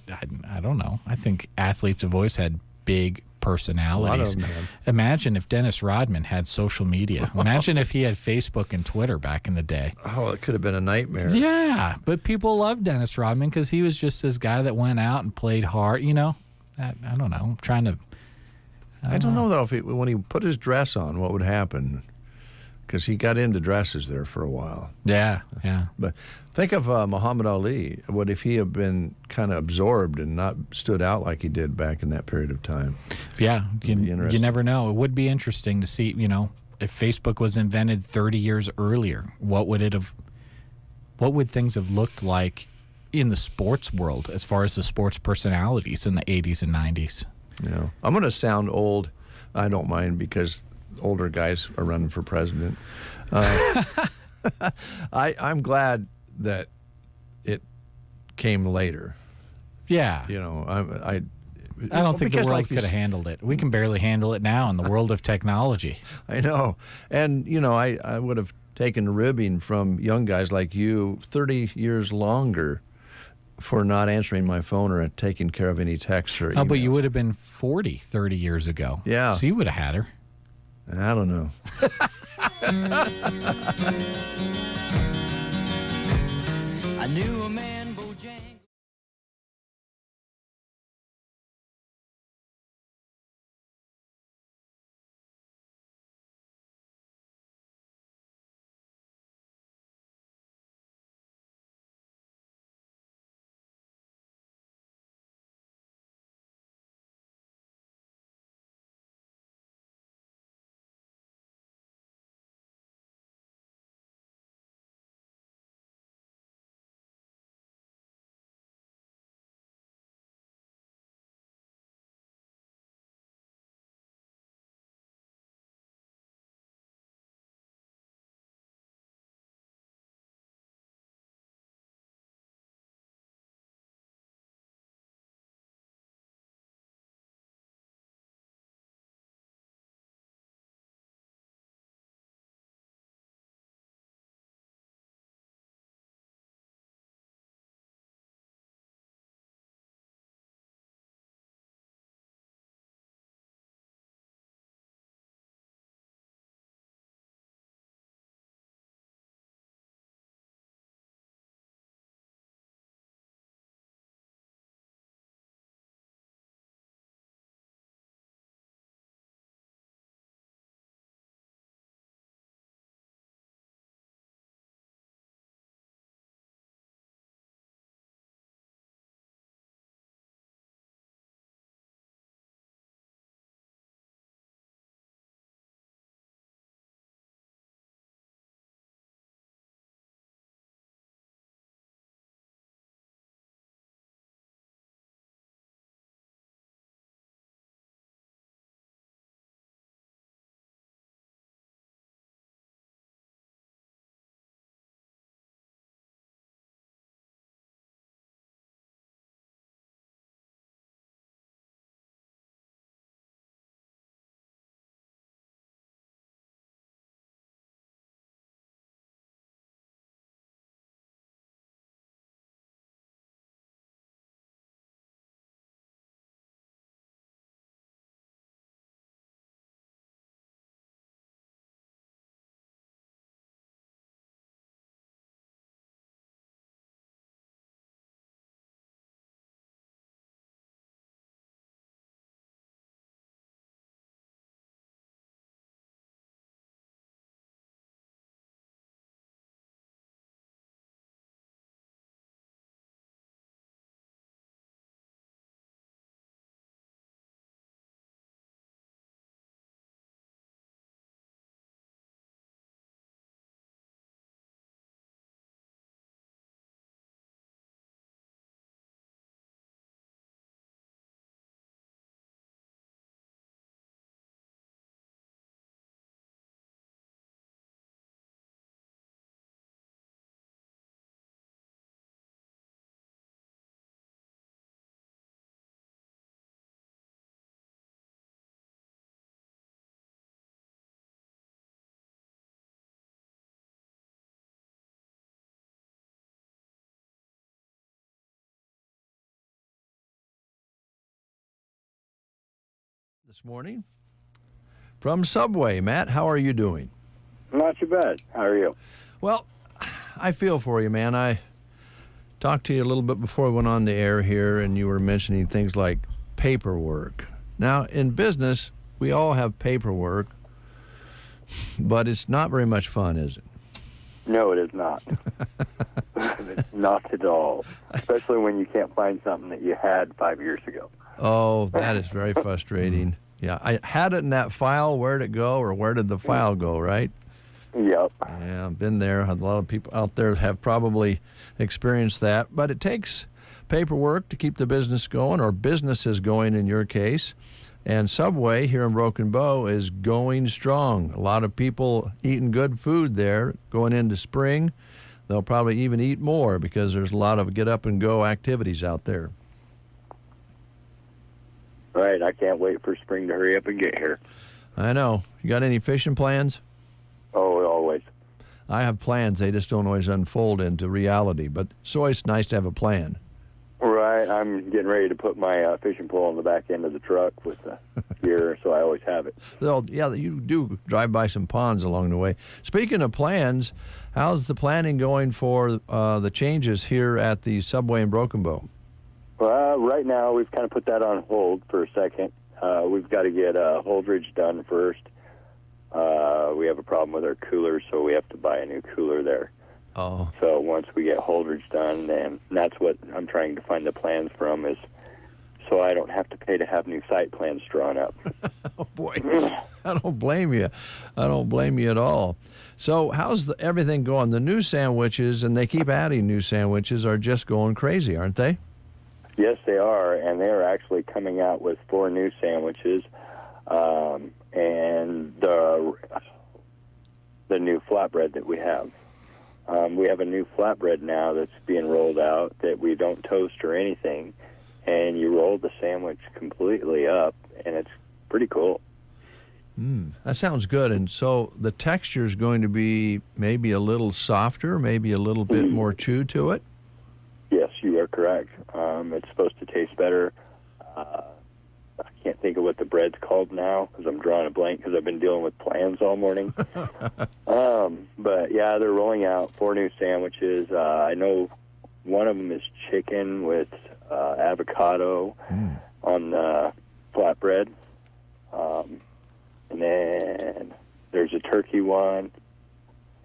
don't know. I think athletes have always had big personalities. A lot of them have. Imagine if Dennis Rodman had social media. Imagine if he had Facebook and Twitter back in the day. Oh, it could have been a nightmare. Yeah, but people loved Dennis Rodman because he was just this guy that went out and played hard. I don't know. I'm trying to. I don't know though when he put his dress on, what would happen? Because he got into dresses there for a while. Yeah. But think of Muhammad Ali. What if he had been kind of absorbed and not stood out like he did back in that period of time? Yeah, you never know. It would be interesting to see, if Facebook was invented 30 years earlier, what would things have looked like in the sports world as far as the sports personalities in the 80s and 90s? Yeah. I'm going to sound old. I don't mind because older guys are running for president. I'm glad that it came later. Yeah. I don't think the world could have handled it. We can barely handle it now in the world of technology. I know. And, I would have taken ribbing from young guys like you 30 years longer for not answering my phone or taking care of any texts or emails. Oh, but you would have been 40 30 years ago. Yeah. So you would have had her. I don't know. I knew a man. this morning from Subway. Matt, how are you doing? Not too bad. How are you? Well, I feel for you, man. I talked to you a little bit before we went on the air here, and you were mentioning things like paperwork. Now, in business, we all have paperwork, but it's not very much fun, is it? No, it is not. Not at all. Especially when you can't find something that you had 5 years ago. Oh, that is very frustrating. Yeah, I had it in that file. Where'd it go, or where did the file go, right? Yep. Yeah, I've been there. A lot of people out there have probably experienced that. But it takes paperwork to keep the business going, or businesses going in your case. And Subway here in Broken Bow is going strong. A lot of people eating good food there going into spring. They'll probably even eat more because there's a lot of get-up-and-go activities out there. Right. I can't wait for spring to hurry up and get here. I know. You got any fishing plans? Oh, always. I have plans. They just don't always unfold into reality. But it's always nice to have a plan. Right. I'm getting ready to put my fishing pole on the back end of the truck with the gear, so I always have it. Well, yeah, you do drive by some ponds along the way. Speaking of plans, how's the planning going for the changes here at the Subway in Broken Bow? Well, right now we've kind of put that on hold for a second. We've got to get Holdridge done first. We have a problem with our cooler, so we have to buy a new cooler there. Oh. So once we get Holdridge done, then that's what I'm trying to find the plans from, is so I don't have to pay to have new site plans drawn up. Oh, boy. I don't blame you. I don't blame you at all. So how's everything going? The new sandwiches, and they keep adding new sandwiches, are just going crazy, aren't they? Yes, they are, and they are actually coming out with 4 new sandwiches, and the new flatbread that we have. We have a new flatbread now that's being rolled out that we don't toast or anything, and you roll the sandwich completely up, and it's pretty cool. That sounds good. And so the texture is going to be maybe a little softer, maybe a little bit more chew to it? Yes, you are correct. It's supposed to taste better. I can't think of what the bread's called now because I'm drawing a blank because I've been dealing with plans all morning. But, yeah, they're rolling out 4 new sandwiches. I know one of them is chicken with avocado on the flatbread. And then there's a turkey one,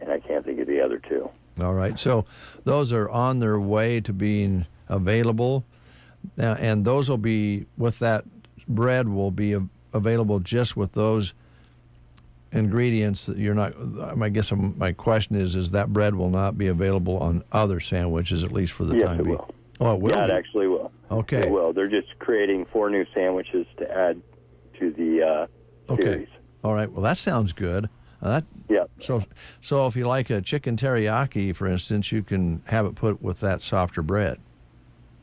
and I can't think of the other 2. All right. So those are on their way to being available. Now, and those will be, with that bread, will be available just with those ingredients that you're not, I guess my question is that bread will not be available on other sandwiches, at least for the time being? Yes, it will. Oh, it will? Yeah, it actually will. Okay. It will. They're just creating 4 new sandwiches to add to the series. All right. Well, that sounds good. Yep. So if you like a chicken teriyaki, for instance, you can have it put with that softer bread.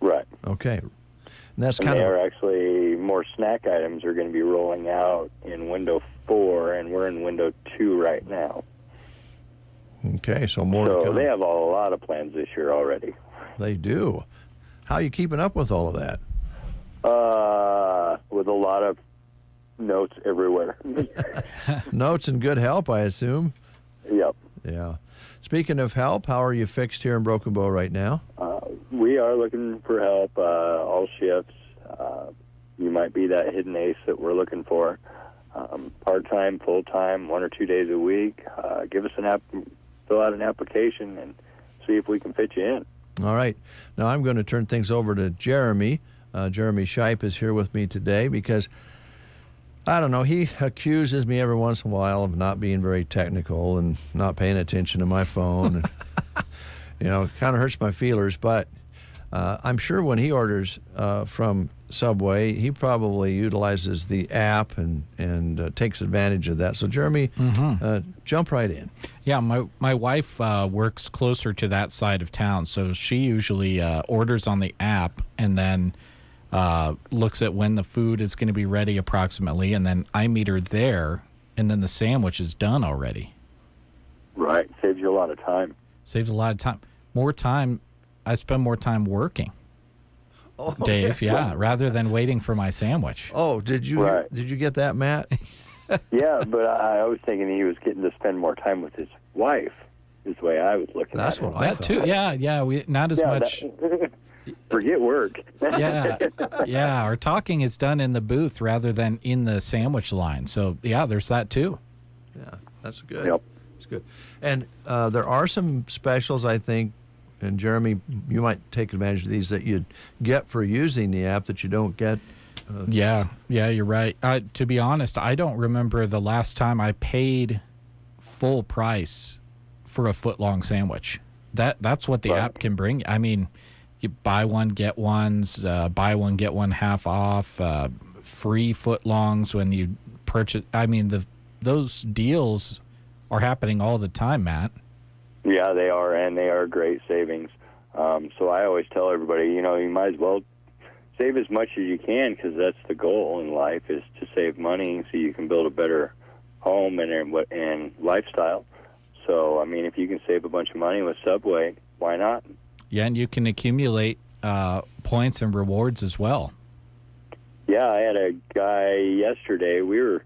Right. Okay. And that's and kind of actually more snack items are going to be rolling out in window 4, and we're in window 2 right now. Okay, so more to So come. they have a lot of plans this year already. They do. How are you keeping up with all of that? With a lot of notes everywhere. Notes and good help, I assume. Yep. Yeah. Speaking of help, how are you fixed here in Broken Bow right now? We are looking for help, all shifts. You might be that hidden ace that we're looking for. Part-time, full-time, 1 or 2 days a week. Give us fill out an application and see if we can fit you in. All right. Now I'm going to turn things over to Jeremy. Jeremy Shipe is here with me today because, I don't know, he accuses me every once in a while of not being very technical and not paying attention to my phone. And, kind of hurts my feelers, but I'm sure when he orders from Subway, he probably utilizes the app and takes advantage of that. So, Jeremy, jump right in. Yeah, my wife works closer to that side of town, so she usually orders on the app and then looks at when the food is going to be ready approximately, and then I meet her there, and then the sandwich is done already. Right. Saves you a lot of time. Saves a lot of time. I spend more time working. Dave. Yeah, rather than waiting for my sandwich. Oh, did you get that, Matt? Yeah, but I was thinking he was getting to spend more time with his wife. Is the way I was looking at it. That's what I thought. Too. Yeah. We not as much. Forget work. Yeah. Our talking is done in the booth rather than in the sandwich line. So yeah, there's that too. Yeah, that's good. Yep. That's good. And there are some specials, I think, and Jeremy, you might take advantage of these that you get for using the app that you don't get. Yeah, you're right. To be honest, I don't remember the last time I paid full price for a foot-long sandwich. That's what the app can bring. I mean, you buy one, get ones, buy one, get one half off, free foot-longs when you purchase. I mean, those deals are happening all the time, Matt. Yeah, they are, and they are great savings. So I always tell everybody, you might as well save as much as you can, because that's the goal in life, is to save money so you can build a better home and lifestyle. So, I mean, if you can save a bunch of money with Subway, why not? Yeah, and you can accumulate points and rewards as well. Yeah, I had a guy yesterday. We were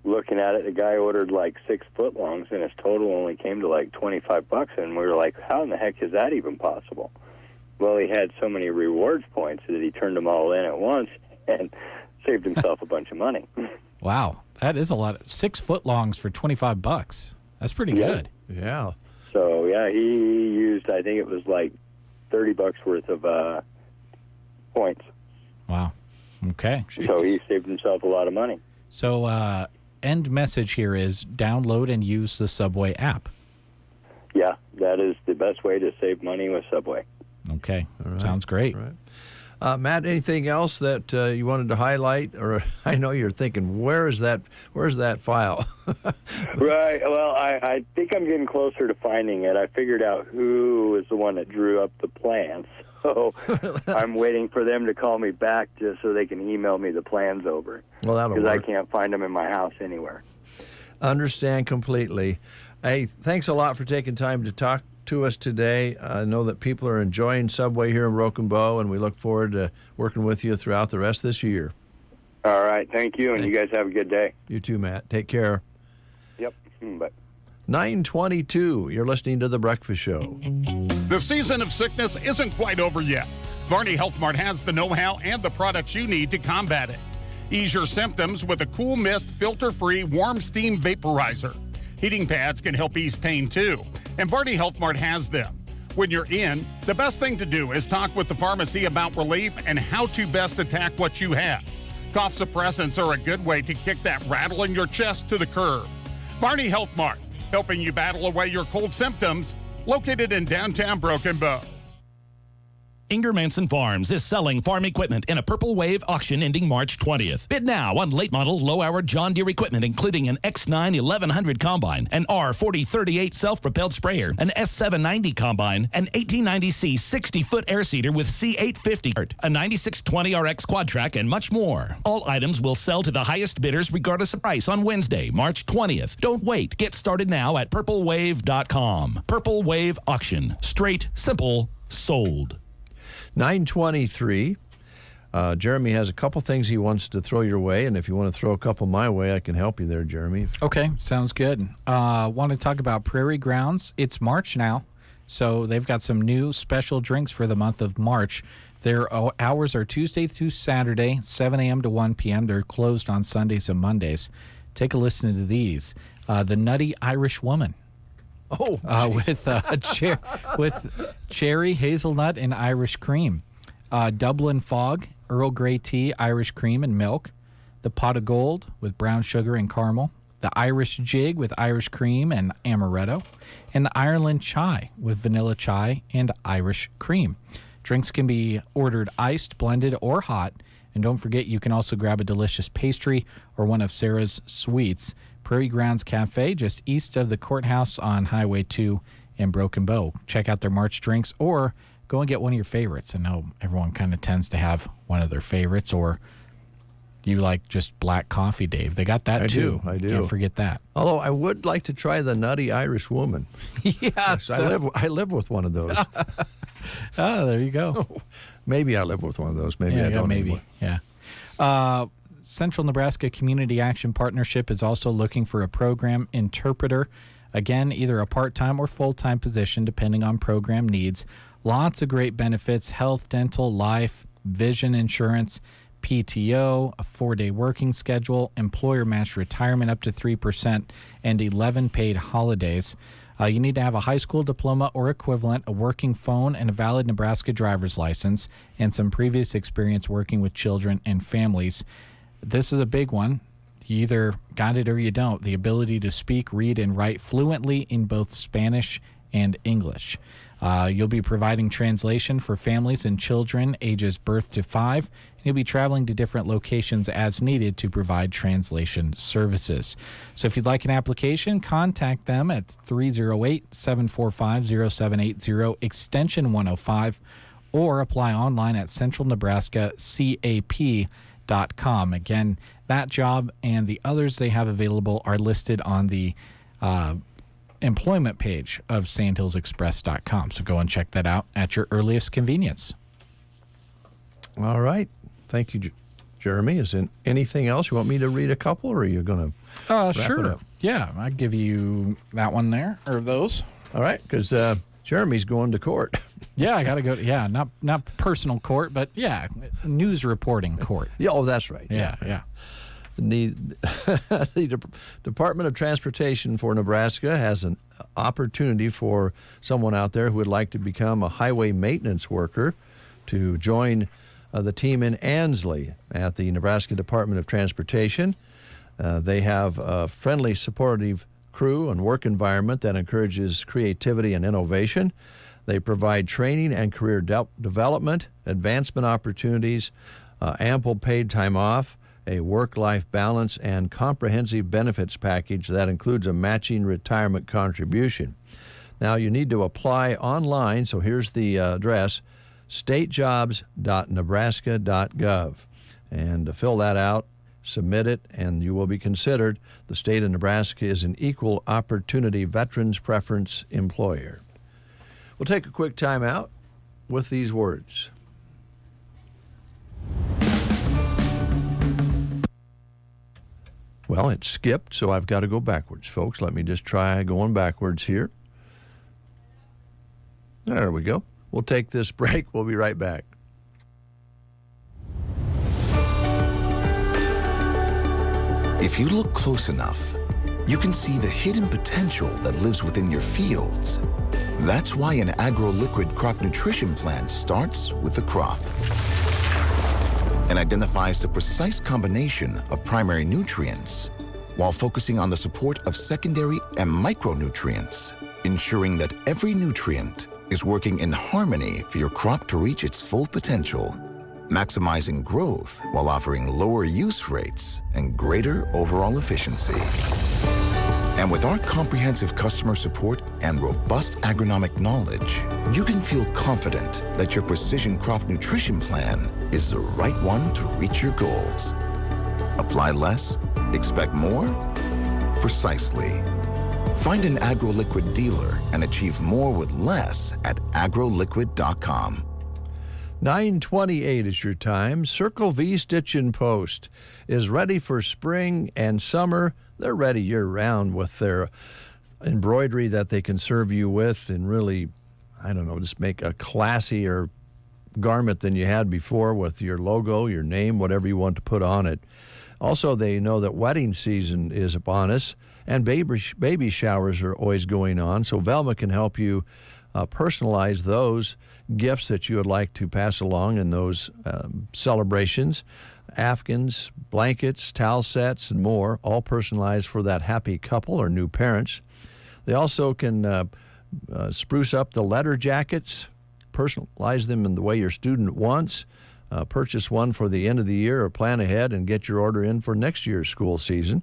looking at it. The guy ordered like 6 footlongs, and his total only came to like $25. And we were like, how in the heck is that even possible? Well, he had so many rewards points that he turned them all in at once and saved himself a bunch of money. Wow, that is a lot. 6 footlongs for $25. That's pretty good. Yeah. So, yeah, he used, I think it was like $30 worth of points. Wow. Okay. So he saved himself a lot of money. So, end message here is download and use the Subway app. Yeah, that is the best way to save money with Subway. Okay. Right. Sounds great. All right. Matt, anything else that you wanted to highlight? Or I know you're thinking, where's that file? Right. Well, I think I'm getting closer to finding it. I figured out who was the one that drew up the plans. So I'm waiting for them to call me back just so they can email me the plans over. Well, that'll work. Because I can't find them in my house anywhere. Understand completely. Hey, thanks a lot for taking time to talk to us today. I know that people are enjoying Subway here in Broken Bow, and we look forward to working with you throughout the rest of this year. All right. Thank you, and you guys have a good day. You too, Matt. Take care. Yep. Bye. 9:22. You're listening to The Breakfast Show. The season of sickness isn't quite over yet. Varney Health Mart has the know-how and the products you need to combat it. Ease your symptoms with a Cool Mist filter-free warm steam vaporizer. Heating pads can help ease pain too, and Varney Health Mart has them. When you're in, the best thing to do is talk with the pharmacy about relief and how to best attack what you have. Cough suppressants are a good way to kick that rattle in your chest to the curb. Varney Health Mart, helping you battle away your cold symptoms, located in downtown Broken Bow. Inger Manson Farms is selling farm equipment in a Purple Wave auction ending March 20th. Bid now on late model low-hour John Deere equipment, including an X9 1100 combine, an R4038 self-propelled sprayer, an S790 combine, an 1890C 60-foot air seeder with C850, a 9620RX quad track, and much more. All items will sell to the highest bidders regardless of price on Wednesday, March 20th. Don't wait. Get started now at purplewave.com. Purple Wave Auction. Straight, simple, sold. 9:23. Jeremy has a couple things he wants to throw your way, and if you want to throw a couple my way, I can help you there, Jeremy. Okay, sounds good. Want to talk about Prairie Grounds. It's March now, so they've got some new special drinks for the month of March. Their hours are Tuesday through Saturday, 7 a.m. to 1 p.m. They're closed on Sundays and Mondays. Take a listen to these. The Nutty Irish Woman. Oh, with cherry, hazelnut, and Irish cream. Dublin Fog, Earl Grey tea, Irish cream and milk. The Pot of Gold with brown sugar and caramel. The Irish Jig with Irish cream and amaretto. And the Ireland Chai with vanilla chai and Irish cream. Drinks can be ordered iced, blended, or hot. And don't forget, you can also grab a delicious pastry or one of Sarah's sweets. Prairie Grounds Cafe, just east of the courthouse on Highway 2 in Broken Bow. Check out their March drinks or go and get one of your favorites. I know everyone kind of tends to have one of their favorites or you like just black coffee, Dave. They got that too. I do. Can't forget that. Although I would like to try the Nutty Irish Woman. Yeah. I live with one of those. Oh, there you go. Maybe I live with one of those. Maybe I don't. Maybe. Anymore. Yeah. Central Nebraska Community Action Partnership is also looking for a program interpreter. Again, either a part-time or full-time position, depending on program needs. Lots of great benefits: health, dental, life, vision insurance, PTO, a 4-day working schedule, employer-matched retirement up to 3%, and 11 paid holidays. You need to have a high school diploma or equivalent, a working phone, and a valid Nebraska driver's license, and some previous experience working with children and families. This is a big one. You either got it or you don't. The ability to speak, read, and write fluently in both Spanish and English. You'll be providing translation for families and children ages birth to 5. You'll be traveling to different locations as needed to provide translation services. So if you'd like an application, contact them at 308-745-0780, extension 105, or apply online at centralnebraskacap.com. Again, that job and the others they have available are listed on the employment page of sandhillsexpress.com. So go and check that out at your earliest convenience. All right. Thank you, Jeremy. Is there anything else? You want me to read a couple, or are you going to wrap sure. it up? Yeah, I'll give you that one there, or those. All right, because Jeremy's going to court. Yeah, I got to go. Yeah, not personal court, but yeah, news reporting court. Yeah, oh, that's right. Yeah. The Department of Transportation for Nebraska has an opportunity for someone out there who would like to become a highway maintenance worker to join the team in Ansley at the Nebraska Department of Transportation. They have a friendly, supportive crew and work environment that encourages creativity and innovation. They provide training and career development, advancement opportunities, ample paid time off, a work-life balance, and comprehensive benefits package that includes a matching retirement contribution. Now, you need to apply online, so here's the address, statejobs.nebraska.gov. And to fill that out, submit it, and you will be considered. The state of Nebraska is an equal opportunity veterans preference employer. We'll take a quick time out with these words. Well, it skipped, so I've got to go backwards, folks. Let me just try going backwards here. There we go. We'll take this break. We'll be right back. If you look close enough, you can see the hidden potential that lives within your fields. That's why an agro-liquid crop nutrition plan starts with the crop and identifies the precise combination of primary nutrients while focusing on the support of secondary and micronutrients, ensuring that every nutrient is working in harmony for your crop to reach its full potential, maximizing growth while offering lower use rates and greater overall efficiency. And with our comprehensive customer support and robust agronomic knowledge, you can feel confident that your precision crop nutrition plan is the right one to reach your goals. Apply less, expect more? Precisely. Find an AgroLiquid dealer and achieve more with less at agroliquid.com. 9:28 is your time. Circle V Stitch and Post is ready for spring and summer. They're ready year-round with their embroidery that they can serve you with and really, just make a classier garment than you had before with your logo, your name, whatever you want to put on it. Also, they know that wedding season is upon us and baby showers are always going on, so Velma can help you personalize those gifts that you would like to pass along in those celebrations. Afghans, blankets, towel sets, and more, all personalized for that happy couple or new parents. They also can spruce up the letter jackets, personalize them in the way your student wants, purchase one for the end of the year or plan ahead and get your order in for next year's school season.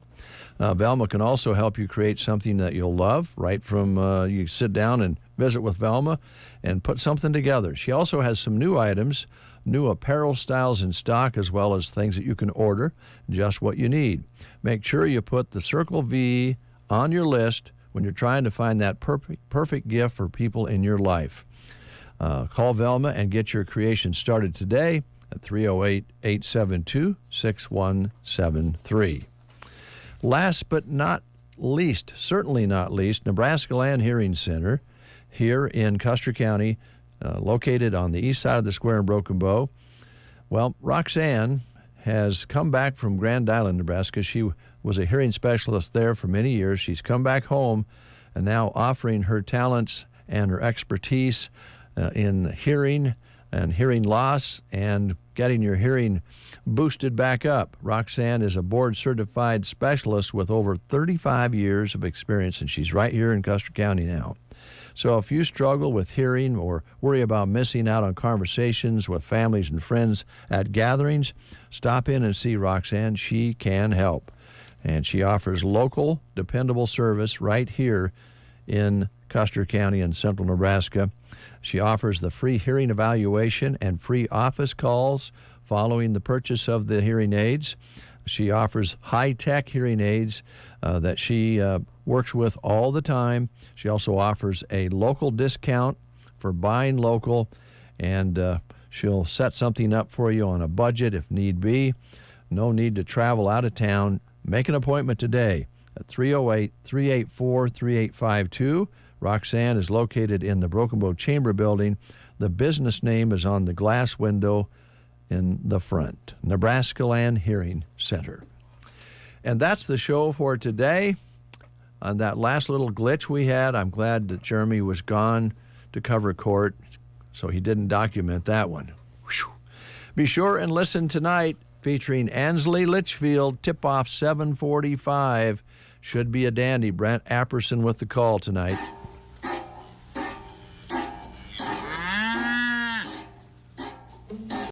Velma can also help you create something that you'll love right from you sit down and visit with Velma and put something together. She also has some new items new apparel styles in stock, as well as things that you can order, just what you need. Make sure you put the Circle V on your list when you're trying to find that perfect gift for people in your life. Call Velma and get your creation started today at 308-872-6173. Last but not least, certainly not least, Nebraska Land Hearing Center here in Custer County, located on the east side of the square in Broken Bow. Well, Roxanne has come back from Grand Island, Nebraska. She was a hearing specialist there for many years. She's come back home and now offering her talents and her expertise in hearing and hearing loss and getting your hearing boosted back up. Roxanne is a board-certified specialist with over 35 years of experience, and she's right here in Custer County now. So if you struggle with hearing or worry about missing out on conversations with families and friends at gatherings, stop in and see Roxanne. She can help. And she offers local, dependable service right here in Custer County in central Nebraska. She offers the free hearing evaluation and free office calls following the purchase of the hearing aids. She offers high-tech hearing aids that she works with all the time. She also offers a local discount for buying local, and she'll set something up for you on a budget if need be. No need to travel out of town. Make an appointment today at 308-384-3852. Roxanne is located in the Broken Bow Chamber Building. The business name is on the glass window in the front. Nebraska Land Hearing Center. And that's the show for today. On that last little glitch we had, I'm glad that Jeremy was gone to cover court, so he didn't document that one. Whew. Be sure and listen tonight, featuring Ansley Litchfield, tip-off 7:45. Should be a dandy. Brent Apperson with the call tonight.